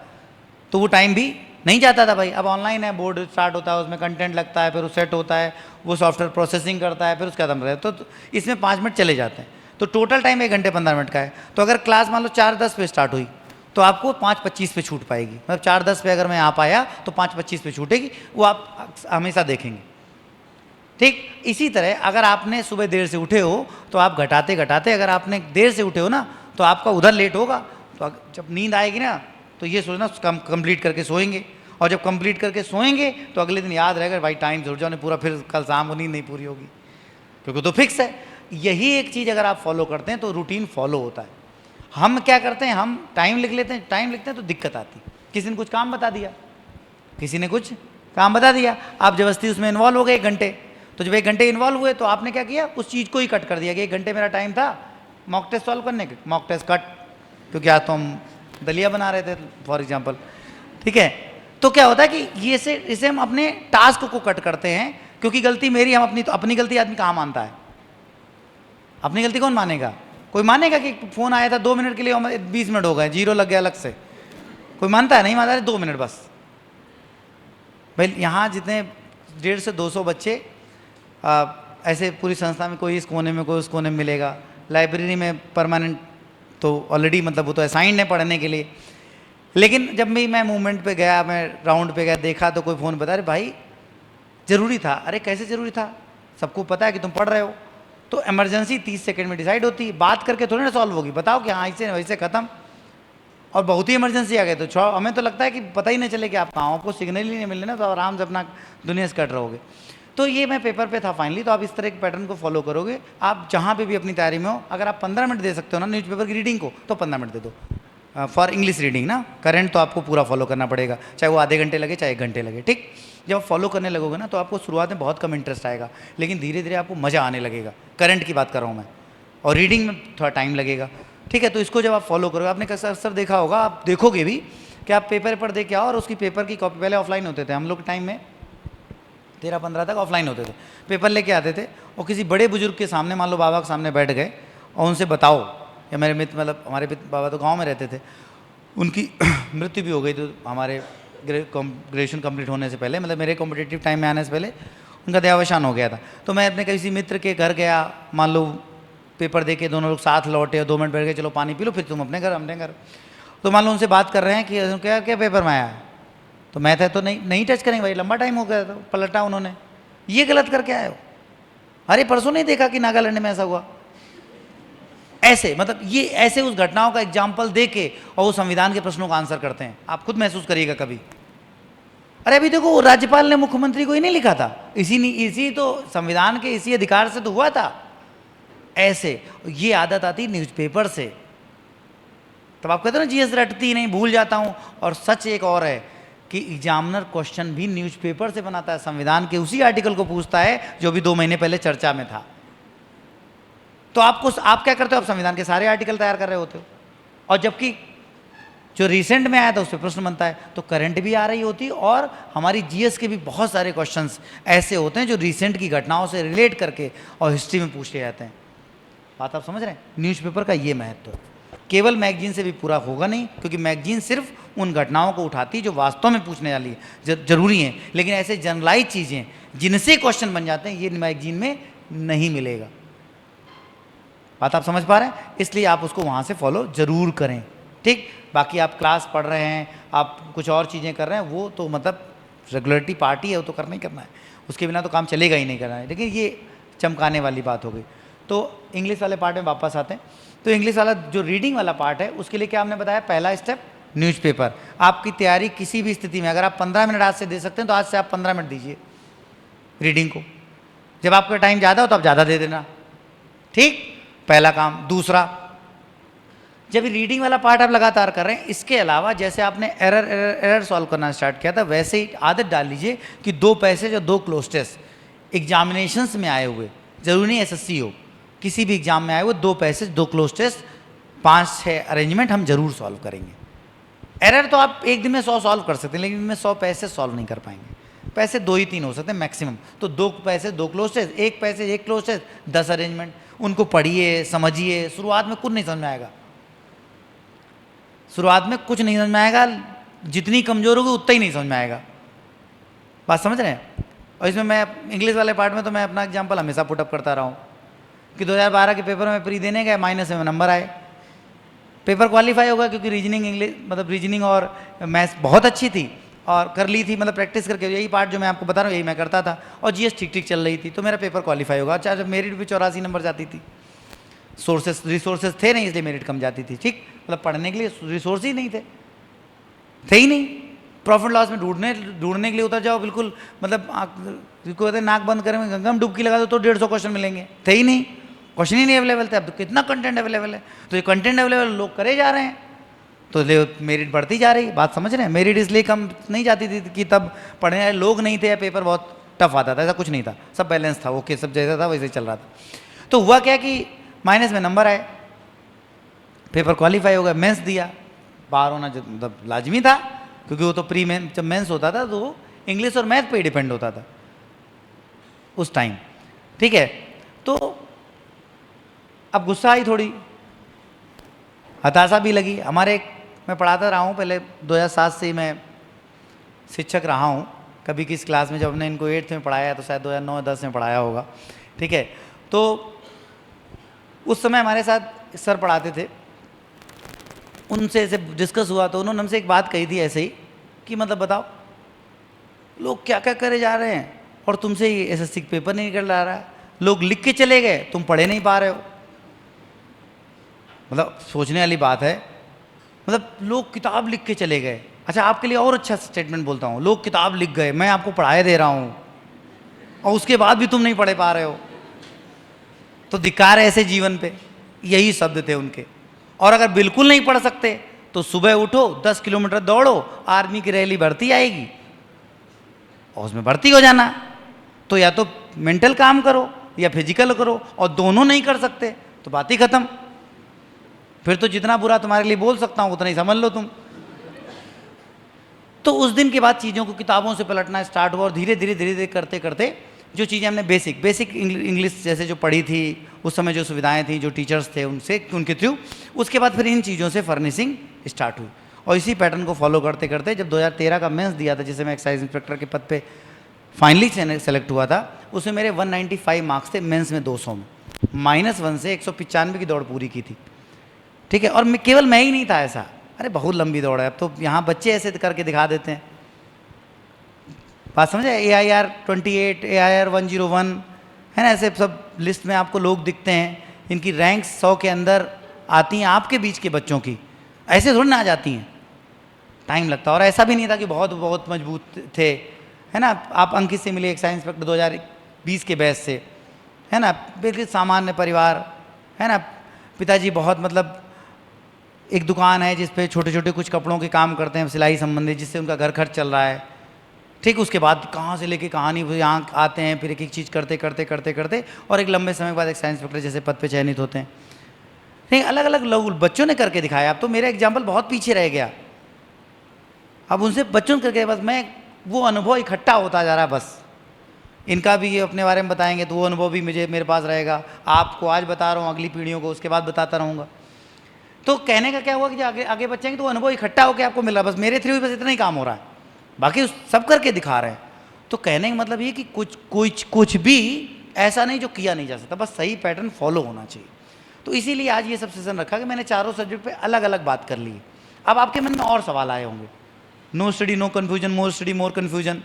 तो वो टाइम भी नहीं जाता था भाई। अब ऑनलाइन है, बोर्ड स्टार्ट होता है, उसमें कंटेंट लगता है, फिर वो सेट होता है, वो सॉफ्टवेयर प्रोसेसिंग करता है, फिर उसका दम रहता है, तो इसमें 5 मिनट चले जाते हैं, तो टोटल टाइम 1 घंटे 15 मिनट का है। तो अगर क्लास मान लो 4:10 पे स्टार्ट हुई तो आपको 5:25 पे छूट पाएगी, मतलब 4:10 पे अगर मैं यहाँ पाया तो 5:25 पे छूटेगी, वो आप हमेशा देखेंगे, ठीक। इसी तरह अगर आपने सुबह देर से उठे हो तो आप घटाते घटाते, अगर आपने देर से उठे हो ना तो आपका उधर लेट होगा, तो जब नींद आएगी ना तो ये सोचना कंप्लीट करके सोएंगे, और जब कंप्लीट करके सोएंगे तो अगले दिन याद रहेगा भाई टाइम से उठ जाओ, नहीं पूरा फिर कल शाम को नींद नहीं पूरी होगी, क्योंकि तो फिक्स है। यही एक चीज़ अगर आप फॉलो करते हैं तो रूटीन फॉलो होता है। हम क्या करते हैं, हम टाइम लिख लेते हैं, टाइम लिखते हैं तो दिक्कत आती है। किसी ने कुछ काम बता दिया, किसी ने कुछ काम बता दिया, आप जबरदस्ती उसमें इन्वॉल्व हो गए 1 घंटे, तो जब 1 घंटे इन्वॉल्व हुए तो आपने क्या किया, उस चीज़ को ही कट कर दिया कि 1 घंटे मेरा टाइम था मॉक टेस्ट सॉल्व करने के, मॉक टेस्ट कट, क्योंकि आज तो हम दलिया बना रहे थे फॉर एग्जाम्पल, ठीक है। तो क्या होता है कि ये इसे हम अपने टास्क को कट करते हैं, क्योंकि गलती मेरी, हम अपनी गलती आदमी कहाँ मानता है, अपनी गलती कौन मानेगा? कोई मानेगा कि फ़ोन आया था 2 मिनट के लिए, 20 मिनट हो गए, 0 लग गया अलग से, कोई मानता है? नहीं मानता है, 2 मिनट बस। भाई यहाँ जितने 150 से 200 बच्चे ऐसे पूरी संस्था में, कोई इस कोने में कोई उस कोने में मिलेगा, लाइब्रेरी में परमानेंट तो ऑलरेडी मतलब वो तो असाइंड है पढ़ने के लिए। लेकिन जब भी मैं मूवमेंट पे गया, मैं राउंड पे गया, देखा तो कोई फ़ोन बता रहे भाई ज़रूरी था। अरे कैसे ज़रूरी था, सबको पता है कि तुम पढ़ रहे हो, तो इमरजेंसी 30 सेकंड में डिसाइड होती है, बात करके थोड़ी ना सॉल्व होगी, बताओ कि हाँ ऐसे वैसे ख़त्म। और बहुत ही इमरजेंसी आ गई तो हमें तो लगता है कि पता ही नहीं चले कि आप कहाँ हो, आपको सिग्नल ही नहीं मिलने ना, तो आराम से अपना दुनिया से कट रहोगे। तो ये मैं पेपर पे था फाइनली, तो आप इस तरह के पैटर्न को फॉलो करोगे। आप जहाँ पे भी अपनी तैयारी में हो, अगर आप 15 मिनट दे सकते हो ना न्यूज़पेपर की रीडिंग को, तो 15 मिनट दे दो फॉर इंग्लिश रीडिंग ना। करंट तो आपको पूरा फॉलो करना पड़ेगा, चाहे वो आधे घंटे लगे चाहे 1 घंटे लगे, ठीक। जब आप फॉलो करने लगोगे ना तो आपको शुरुआत में बहुत कम इंटरेस्ट आएगा, लेकिन धीरे धीरे आपको मज़ा आने लगेगा। करंट की बात कर रहा हूँ मैं, और रीडिंग में थोड़ा टाइम लगेगा, ठीक है। तो इसको जब आप फॉलो करोगे, आपने अक्सर देखा होगा, आप देखोगे भी कि आप पेपर पर दे के आओ और उसकी पेपर की कॉपी, पहले ऑफलाइन होते थे हम लोग के टाइम में, 13-15 तक ऑफलाइन होते थे, पेपर लेके आते थे और किसी बड़े बुजुर्ग के सामने, मान लो बाबा के सामने बैठ गए और उनसे बताओ, या मेरे मित्र मतलब हमारे बाबा तो गांव में रहते थे, उनकी मृत्यु भी हो गई, तो हमारे ग्रेजुएशन कंप्लीट होने से पहले, मतलब मेरे कॉम्पिटिटिव टाइम में आने से पहले उनका देहावसान हो गया था। तो मैं अपने किसी मित्र के घर गया, मान लो पेपर दे के दोनों लोग साथ लौटे और 2 मिनट बैठ गए, चलो पानी पी लो फिर तुम अपने घर अपने घर। तो मान लो उनसे बात कर रहे हैं कि क्या क्या पेपर में आया, तो मैं था तो नहीं टच करेंगे भाई, लंबा टाइम हो गया, तो पलटा उन्होंने, ये गलत करके आए हो, अरे परसों नहीं देखा कि नागालैंड में ऐसा हुआ? ऐसे मतलब ये ऐसे उस घटनाओं का एग्जाम्पल दे के और वो संविधान के प्रश्नों का आंसर करते हैं। आप खुद महसूस करिएगा कभी। अरे अभी देखो, राज्यपाल ने मुख्यमंत्री को ही नहीं लिखा था, इसी तो संविधान के इसी अधिकार से तो हुआ था। ऐसे ये आदत आती न्यूज़पेपर से। तब आप कहते हो ना जीएस रटती नहीं, भूल जाता हूं। और सच एक और है कि एग्जामिनर क्वेश्चन भी न्यूज़पेपर से बनाता है, संविधान के उसी आर्टिकल को पूछता है जो भी 2 महीने पहले चर्चा में था। तो आप क्या करते हो? आप संविधान के सारे आर्टिकल तैयार कर रहे होते हो, और जबकि जो रिसेंट में आया था उस पर प्रश्न बनता है, तो करंट भी आ रही होती, और हमारी जीएस के भी बहुत सारे क्वेश्चंस ऐसे होते हैं जो रिसेंट की घटनाओं से रिलेट करके और हिस्ट्री में पूछे जाते हैं। बात आप समझ रहे हैं? न्यूज़पेपर का ये महत्व है। केवल मैगजीन से भी पूरा होगा नहीं, क्योंकि मैगजीन सिर्फ उन घटनाओं को उठाती जो वास्तव में पूछने वाली है, जरूरी है, लेकिन ऐसे जनरलाइज चीज़ें जिनसे क्वेश्चन बन जाते हैं, ये मैगजीन में नहीं मिलेगा। बात आप समझ पा रहे हैं? इसलिए आप उसको वहाँ से फॉलो जरूर करें, ठीक। बाकी आप क्लास पढ़ रहे हैं, आप कुछ और चीज़ें कर रहे हैं, वो तो मतलब रेगुलरिटी पार्टी है, वो तो करना ही करना है, उसके बिना तो काम चलेगा ही नहीं करना है। लेकिन ये चमकाने वाली बात हो गई। तो इंग्लिश वाले पार्ट में वापस आते हैं। तो इंग्लिश वाला जो रीडिंग वाला पार्ट है, उसके लिए क्या हमने बताया? पहला स्टेप न्यूज़पेपर। आपकी तैयारी किसी भी स्थिति में, अगर आप 15 मिनट आज से दे सकते हैं तो आज से आप 15 मिनट दीजिए रीडिंग को। जब आपका टाइम ज़्यादा हो तो आप ज़्यादा दे देना, ठीक। पहला काम। दूसरा, जब रीडिंग वाला पार्ट आप लगातार कर रहे हैं, इसके अलावा जैसे आपने एरर सॉल्व करना स्टार्ट किया था, वैसे ही आदत डाल लीजिए कि 2 पैसेज और 2 क्लोज टेस्ट एग्जामिनेशंस में आए हुए, जरूरी नहीं एसएससी हो, किसी भी एग्जाम में आए हुए 2 पैसेज 2 क्लोज टेस्ट 5-6 अरेंजमेंट हम जरूर सॉल्व करेंगे। एरर तो आप एक दिन में 100 सॉल्व कर सकते हैं, लेकिन इनमें 100 पैसेज सॉल्व नहीं कर पाएंगे। पैसे 2 ही 3 हो सकते हैं मैक्सिमम। तो 2 passage 2 cloze test, 1 passage 1 cloze test, 10 arrangement. उनको पढ़िए, समझिए। शुरुआत में कुछ नहीं समझ में आएगा, शुरुआत में कुछ नहीं समझ में आएगा, जितनी कमजोर होगी उतना ही नहीं समझ में आएगा। बात समझ रहे हैं? और इसमें मैं इंग्लिश वाले पार्ट में तो मैं अपना एग्जांपल हमेशा पुटअप करता रहा हूँ कि 2012 के पेपर में प्री देने गए, माइनस में नंबर आए। पेपर क्वालिफाई होगा क्योंकि रीजनिंग इंग्लिश मतलब रीजनिंग और मैथ्स बहुत अच्छी थी और कर ली थी, मतलब प्रैक्टिस करके। यही पार्ट जो मैं आपको बता रहा हूँ यही मैं करता था, और जीएस ठीक ठीक चल रही थी, तो मेरा पेपर क्वालिफाई होगा। अच्छा, जब मेरिट भी 84 नंबर जाती थी, रिसोर्सेज थे नहीं, इसलिए मेरिट कम जाती थी, ठीक। मतलब पढ़ने के लिए रिसोर्स ही नहीं थे ही नहीं। प्रॉफिट लॉस में ढूंढने के लिए उतर जाओ, बिल्कुल मतलब कहते नाक बंद करें गंगा में डुबकी लगा दो तो 150 क्वेश्चन मिलेंगे, थे ही नहीं, क्वेश्चन ही नहीं अवेलेबल थे। अब तो कितना कंटेंट अवेलेबल है, तो ये कंटेंट अवेलेबल लोग करे जा रहे हैं, तो मेरिट बढ़ती जा रही। बात समझ रहे हैं? मेरिट इसलिए कम नहीं जाती थी कि तब पढ़ने वाले लोग नहीं थे या पेपर बहुत टफ आता था, ऐसा कुछ नहीं था, सब बैलेंस था, ओके, सब जैसा था वैसे चल रहा था। तो हुआ क्या कि माइनस में नंबर आए, पेपर क्वालिफाई हो गया, मेंस दिया। बाहर होना मतलब लाजमी था, क्योंकि वो तो प्री मेन, जब मेंस होता था तो वो इंग्लिश और मैथ पे ही डिपेंड होता था उस टाइम, ठीक है। तो अब गुस्सा आई, थोड़ी हताशा भी लगी। हमारे मैं पढ़ाता रहा हूँ पहले, 2007 से ही मैं शिक्षक रहा हूँ। कभी किस क्लास में जब हमने इनको 8th में पढ़ाया तो शायद 2009-10 में पढ़ाया होगा, ठीक है। तो उस समय हमारे साथ सर पढ़ाते थे, उनसे ऐसे डिस्कस हुआ तो उन्होंने हमसे एक बात कही थी ऐसे ही कि मतलब बताओ लोग क्या क्या करे जा रहे हैं और तुमसे ये एसएससी पेपर नहीं निकल रहा है, लोग लिख के चले गए, तुम पढ़े नहीं पा रहे हो। मतलब सोचने वाली बात है, मतलब लोग किताब लिख के चले गए। अच्छा, आपके लिए और अच्छा स्टेटमेंट बोलता हूँ, लोग किताब लिख गए, मैं आपको पढ़ाए दे रहा हूँ और उसके बाद भी तुम नहीं पढ़े पा रहे हो, तो धिक्कार है ऐसे जीवन पे। यही शब्द थे उनके। और अगर बिल्कुल नहीं पढ़ सकते तो सुबह उठो, 10 किलोमीटर दौड़ो, आर्मी की रैली भर्ती आएगी और उसमें भर्ती हो जाना। तो या तो मेंटल काम करो या फिजिकल करो, और दोनों नहीं कर सकते तो बात ही खत्म। फिर तो जितना बुरा तुम्हारे लिए बोल सकता हूँ उतना ही समझ लो तुम। तो उस दिन के बाद चीज़ों को किताबों से पलटना स्टार्ट हुआ, और धीरे धीरे करते करते जो चीज़ें हमने बेसिक इंग्लिश जैसे जो पढ़ी थी उस समय, जो सुविधाएं थी, जो टीचर्स थे उनके थ्रू, उसके बाद फिर इन चीज़ों से फर्निशिंग स्टार्ट हुई। और इसी पैटर्न को फॉलो करते करते जब 2013 का मेंस दिया था, जिसे मैं एक्साइज इंस्पेक्टर के पद पे फाइनली सेलेक्ट हुआ था, उसमें मेरे 195 मार्क्स थे मेंस में 200 में, -1 से 195 की दौड़ पूरी की थी, ठीक है। और केवल मैं ही नहीं था ऐसा, अरे बहुत लंबी दौड़ है। अब तो यहाँ बच्चे ऐसे करके दिखा देते हैं, बात समझे। AIR 28, AIR 101, है ना, ऐसे सब लिस्ट में आपको लोग दिखते हैं, इनकी रैंक्स 100 के अंदर आती हैं आपके बीच के बच्चों की, ऐसे थोड़ी ना आ जाती हैं, टाइम लगता है। और ऐसा भी नहीं था कि बहुत बहुत मजबूत थे, है ना। आप अंकित से मिले, एक साइंस इंस्पेक्टर 2020 के बैच से, है ना, बिल्कुल सामान्य परिवार, है ना, पिताजी बहुत मतलब एक दुकान है जिस पे छोटे छोटे कुछ कपड़ों के काम करते हैं सिलाई संबंधित, जिससे उनका घर खर्च चल रहा है। ठीक, उसके बाद कहाँ से लेके कहानी यहाँ आते हैं, फिर एक एक चीज़ करते करते करते करते और एक लंबे समय के बाद एक साइंस इंस्पेक्टर जैसे पद पे चयनित होते हैं। नहीं, अलग अलग लोग बच्चों ने करके दिखाया। अब तो मेरा एग्जाम्पल बहुत पीछे रह गया, अब उनसे बच्चों करके बस मैं वो अनुभव इकट्ठा होता जा रहा है। बस इनका भी ये अपने बारे में बताएंगे तो वो अनुभव भी मेरे पास रहेगा। आपको आज बता रहा हूँ, अगली पीढ़ियों को उसके बाद बताता रहूँगा। तो कहने का क्या हुआ कि आगे आगे बच्चेंगे तो वो अनुभव इकट्ठा होकर आपको मिल रहा है। बस मेरे थ्रू बस इतना ही काम हो रहा है, बाकी सब करके दिखा रहे हैं। तो कहने का मतलब ये कि कुछ भी ऐसा नहीं जो किया नहीं जा सकता, बस सही पैटर्न फॉलो होना चाहिए। तो इसीलिए आज ये सब सेशन रखा कि मैंने चारों सब्जेक्ट पे अलग अलग बात कर ली है। अब आपके मन में और सवाल आए होंगे, no study no confusion, more study more confusion,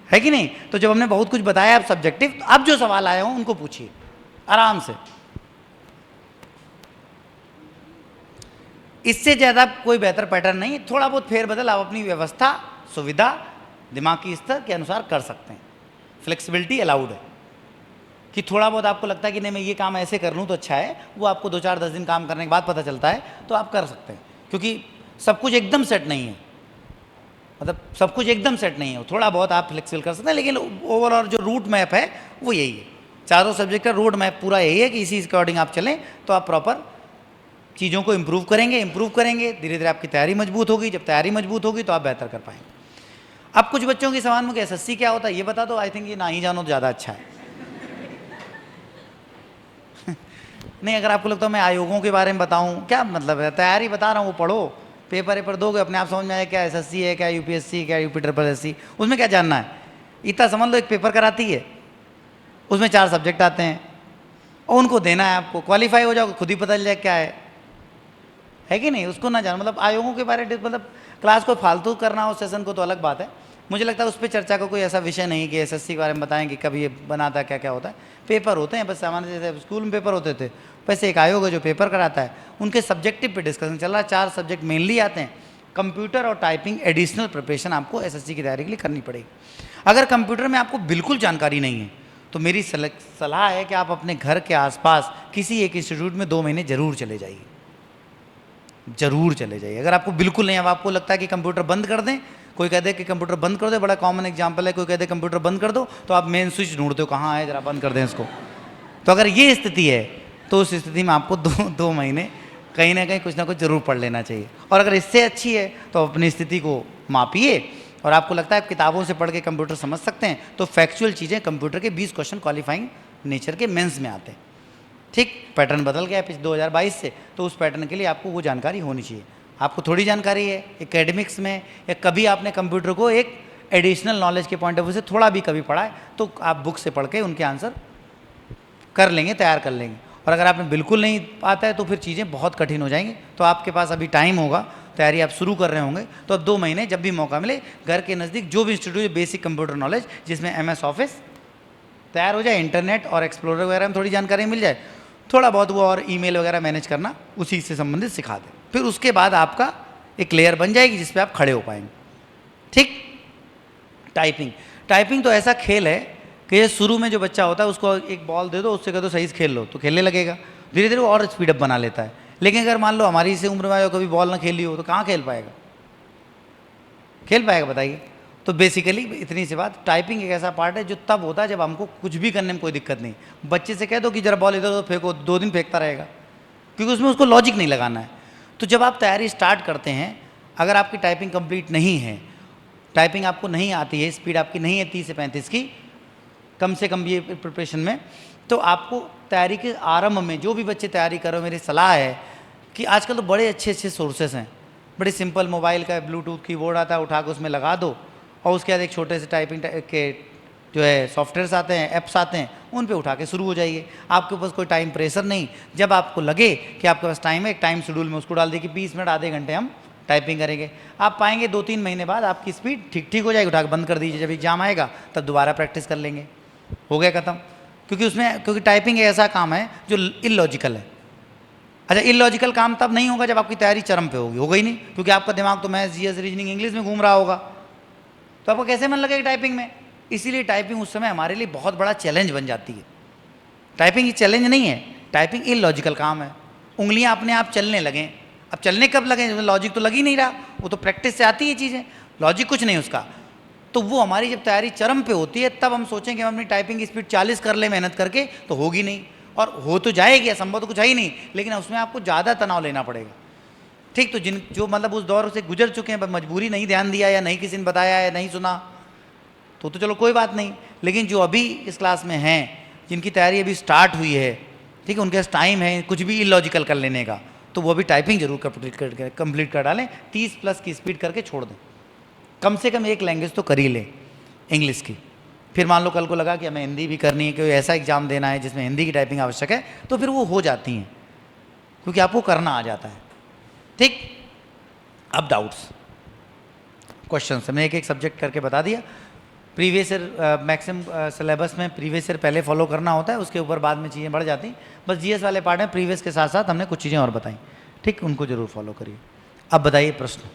है कि नहीं। तो जब हमने बहुत कुछ बताया अब सब्जेक्टिव, तो अब जो सवाल आए हों उनको पूछिए आराम से। इससे ज़्यादा कोई बेहतर पैटर्न नहीं, थोड़ा बहुत फेरबदल आप अपनी व्यवस्था, सुविधा, दिमाग की स्तर के अनुसार कर सकते हैं। फ्लेक्सिबिलिटी अलाउड है कि थोड़ा बहुत आपको लगता है कि नहीं मैं ये काम ऐसे कर लूँ तो अच्छा है, वो आपको 2-4-10 दिन काम करने के बाद पता चलता है तो आप कर सकते हैं। क्योंकि सब कुछ एकदम सेट नहीं है, मतलब सब कुछ एकदम सेट नहीं है, थोड़ा बहुत आप फ्लेक्सिबल कर सकते हैं। लेकिन ओवरऑल जो रूट मैप है वो यही है, चारों सब्जेक्ट का रोड मैप पूरा यही है कि इसी अकॉर्डिंग आप चलें तो आप प्रॉपर चीज़ों को इम्प्रूव करेंगे, धीरे धीरे आपकी तैयारी मजबूत होगी। जब तैयारी मजबूत होगी तो आप बेहतर कर पाएंगे। अब कुछ बच्चों के सवाल में कि एसएससी क्या होता है ये बता दो, आई थिंक ये ना ही जानो तो ज़्यादा अच्छा है। नहीं, अगर आपको लगता है मैं आयोगों के बारे में बताऊं, क्या मतलब है, तैयारी बता रहा हूँ, वो पढ़ो, पेपर दोगे, अपने आप समझ में आए क्या एसएससी है, क्या यूपीएससी, क्या यूपी SSC, उसमें क्या जानना है। इतना समझ लो एक पेपर कराती है, उसमें 4 सब्जेक्ट आते हैं और उनको देना है आपको, क्वालिफाई हो जाओगे, खुद ही पता चल जाए क्या है कि नहीं। उसको ना जानो, मतलब आयोगों के बारे में मतलब क्लास को फालतू करना हो सेशन को तो अलग बात है। मुझे लगता है उस पर चर्चा का कोई ऐसा विषय नहीं कि एसएससी के बारे में बताएं कि कभी ये बनाता है क्या क्या होता है। पेपर होते हैं बस, सामान्य जैसे स्कूल में पेपर होते थे वैसे एक आयोग है जो पेपर कराता है, उनके सब्जेक्टिव पे डिस्कशन चल रहा है। 4 सब्जेक्ट मेनली आते हैं, कंप्यूटर और टाइपिंग एडिशनल प्रिपरेशन आपको एसएससी की तैयारी के लिए करनी पड़ेगी। अगर कंप्यूटर में आपको बिल्कुल जानकारी नहीं है तो मेरी सलाह है कि आप अपने घर के आसपास किसी एक इंस्टीट्यूट में 2 महीने जरूर चले जाइए, जरूर चले जाइए। अगर आपको बिल्कुल नहीं, अब आपको लगता है कि कंप्यूटर बंद कर दें, कोई कह दे कि कंप्यूटर बंद कर दो, बड़ा कॉमन एग्जांपल है, कोई कह दे कंप्यूटर बंद कर दो तो आप मेन स्विच ढूंढते हो कहाँ है, जरा बंद कर दें इसको। तो अगर ये स्थिति है तो उस स्थिति में आपको 2 महीने कहीं ना कहीं कुछ ना कुछ जरूर पढ़ लेना चाहिए। और अगर इससे अच्छी है तो अपनी स्थिति को मापिए, और आपको लगता है आप किताबों से पढ़ के कंप्यूटर समझ सकते हैं तो फैक्चुअल चीज़ें कंप्यूटर के 20 क्वेश्चन क्वालिफाइंग नेचर के मेंस में आते हैं। ठीक, पैटर्न बदल गया पिछले 2022 से, तो उस पैटर्न के लिए आपको वो जानकारी होनी चाहिए। आपको थोड़ी जानकारी है एकेडमिक्स में, या कभी आपने कंप्यूटर को एक एडिशनल नॉलेज के पॉइंट ऑफ व्यू से थोड़ा भी कभी पढ़ा है तो आप बुक से पढ़ के उनके आंसर कर लेंगे, तैयार कर लेंगे। और अगर आपने बिल्कुल नहीं आता है तो फिर चीज़ें बहुत कठिन हो जाएंगी। तो आपके पास अभी टाइम होगा, तैयारी आप शुरू कर रहे होंगे तो अब 2 महीने जब भी मौका मिले घर के नज़दीक जो भी इंस्टीट्यूट बेसिक कंप्यूटर नॉलेज जिसमें MS ऑफिस तैयार हो जाए, इंटरनेट और एक्सप्लोरर वगैरह में थोड़ी जानकारी मिल जाए, थोड़ा बहुत वो और ईमेल वगैरह मैनेज करना उसी से संबंधित सिखा दें, फिर उसके बाद आपका एक लेयर बन जाएगी जिस पे आप खड़े हो पाएंगे। ठीक, टाइपिंग तो ऐसा खेल है कि ये शुरू में जो बच्चा होता है उसको एक बॉल दे दो, उससे कह दो सही से खेल लो तो खेलने लगेगा, धीरे धीरे वो और स्पीडअप बना लेता है। लेकिन अगर मान लो हमारी से उम्र में कभी बॉल ना खेली हो तो कहाँ खेल पाएगा बताइए। तो बेसिकली इतनी सी बात, टाइपिंग एक ऐसा पार्ट है जो तब होता है जब हमको कुछ भी करने में कोई दिक्कत नहीं। बच्चे से कह दो कि जरा बॉल इधर उधर फेंको, 2 दिन फेंकता रहेगा क्योंकि उसमें उसको लॉजिक नहीं लगाना है। तो जब आप तैयारी स्टार्ट करते हैं, अगर आपकी टाइपिंग कंप्लीट नहीं है, टाइपिंग आपको नहीं आती है, स्पीड आपकी नहीं है 30 से 35 की कम से कम ये प्रिपरेशन में, तो आपको तैयारी के आरंभ में जो भी बच्चे तैयारी कर रहे हो, मेरी सलाह है कि आजकल तो बड़े अच्छे सोर्सेस हैं, बड़े सिंपल मोबाइल का ब्लूटूथ कीबोर्ड आता है, उठा के उसमें लगा दो और उसके बाद एक छोटे से टाइपिंग के जो है सॉफ्टवेयर्स आते हैं, ऐप्स आते हैं, उन पे उठा के शुरू हो जाइए। आपके पास कोई टाइम प्रेशर नहीं, जब आपको लगे कि आपके पास टाइम है, एक टाइम शेड्यूल में उसको डाल दिए कि 20 मिनट आधे घंटे हम टाइपिंग करेंगे। आप पाएंगे 2-3 महीने बाद आपकी स्पीड ठीक हो जाएगी, उठा के बंद कर दीजिए, जब एग्जाम आएगा तब दोबारा प्रैक्टिस कर लेंगे। हो गया ख़त्म। क्योंकि टाइपिंग ऐसा काम है जो इलॉजिकल है। अच्छा, इलॉजिकल काम तब नहीं होगा जब आपकी तैयारी चरम पे होगी, होगा ही नहीं, क्योंकि आपका दिमाग तो मैथ्स, जीएस, रीजनिंग, इंग्लिश में घूम रहा होगा, तो आपको कैसे मन लगेगा टाइपिंग में। इसीलिए टाइपिंग उस समय हमारे लिए बहुत बड़ा चैलेंज बन जाती है। टाइपिंग चैलेंज नहीं है, टाइपिंग इलॉजिकल काम है। उंगलियां अपने आप चलने लगें, अब चलने कब लगें, लॉजिक तो लग ही नहीं रहा, वो तो प्रैक्टिस से आती है चीज़ें, लॉजिक कुछ नहीं उसका। तो वो हमारी जब तैयारी चरम पे होती है तब हम सोचें कि हम अपनी टाइपिंग की स्पीड 40 कर ले मेहनत करके, तो होगी नहीं, और हो तो जाएगी, असंभव तो कुछ है ही नहीं, लेकिन उसमें आपको ज़्यादा तनाव लेना पड़ेगा। ठीक, तो जो मतलब उस दौर से गुजर चुके हैं, मजबूरी नहीं ध्यान दिया या नहीं किसी ने बताया या नहीं सुना, तो चलो कोई बात नहीं, लेकिन जो अभी इस क्लास में हैं, जिनकी तैयारी अभी स्टार्ट हुई है, ठीक है, उनके पास टाइम है कुछ भी इलॉजिकल कर लेने का, तो वो अभी टाइपिंग जरूर कंप्लीट कर डालें, 30+ की स्पीड करके छोड़ दें, कम से कम एक लैंग्वेज तो कर ही लें इंग्लिश की। फिर मान लो कल को लगा कि हमें हिंदी भी करनी है, कोई ऐसा एग्जाम देना है जिसमें हिंदी की टाइपिंग आवश्यक है, तो फिर वो हो जाती हैं, क्योंकि आपको करना आ जाता है। ठीक, अब डाउट्स, क्वेश्चन से मैं एक एक सब्जेक्ट करके बता दिया। प्रीवियस ईयर मैक्सिमम सिलेबस में प्रीवियस ईयर पहले फॉलो करना होता है, उसके ऊपर बाद में चीज़ें बढ़ जाती। बस जीएस वाले पार्ट में प्रीवियस के साथ साथ हमने कुछ चीज़ें और बताई, ठीक, उनको जरूर फॉलो करिए। अब बताइए प्रश्न।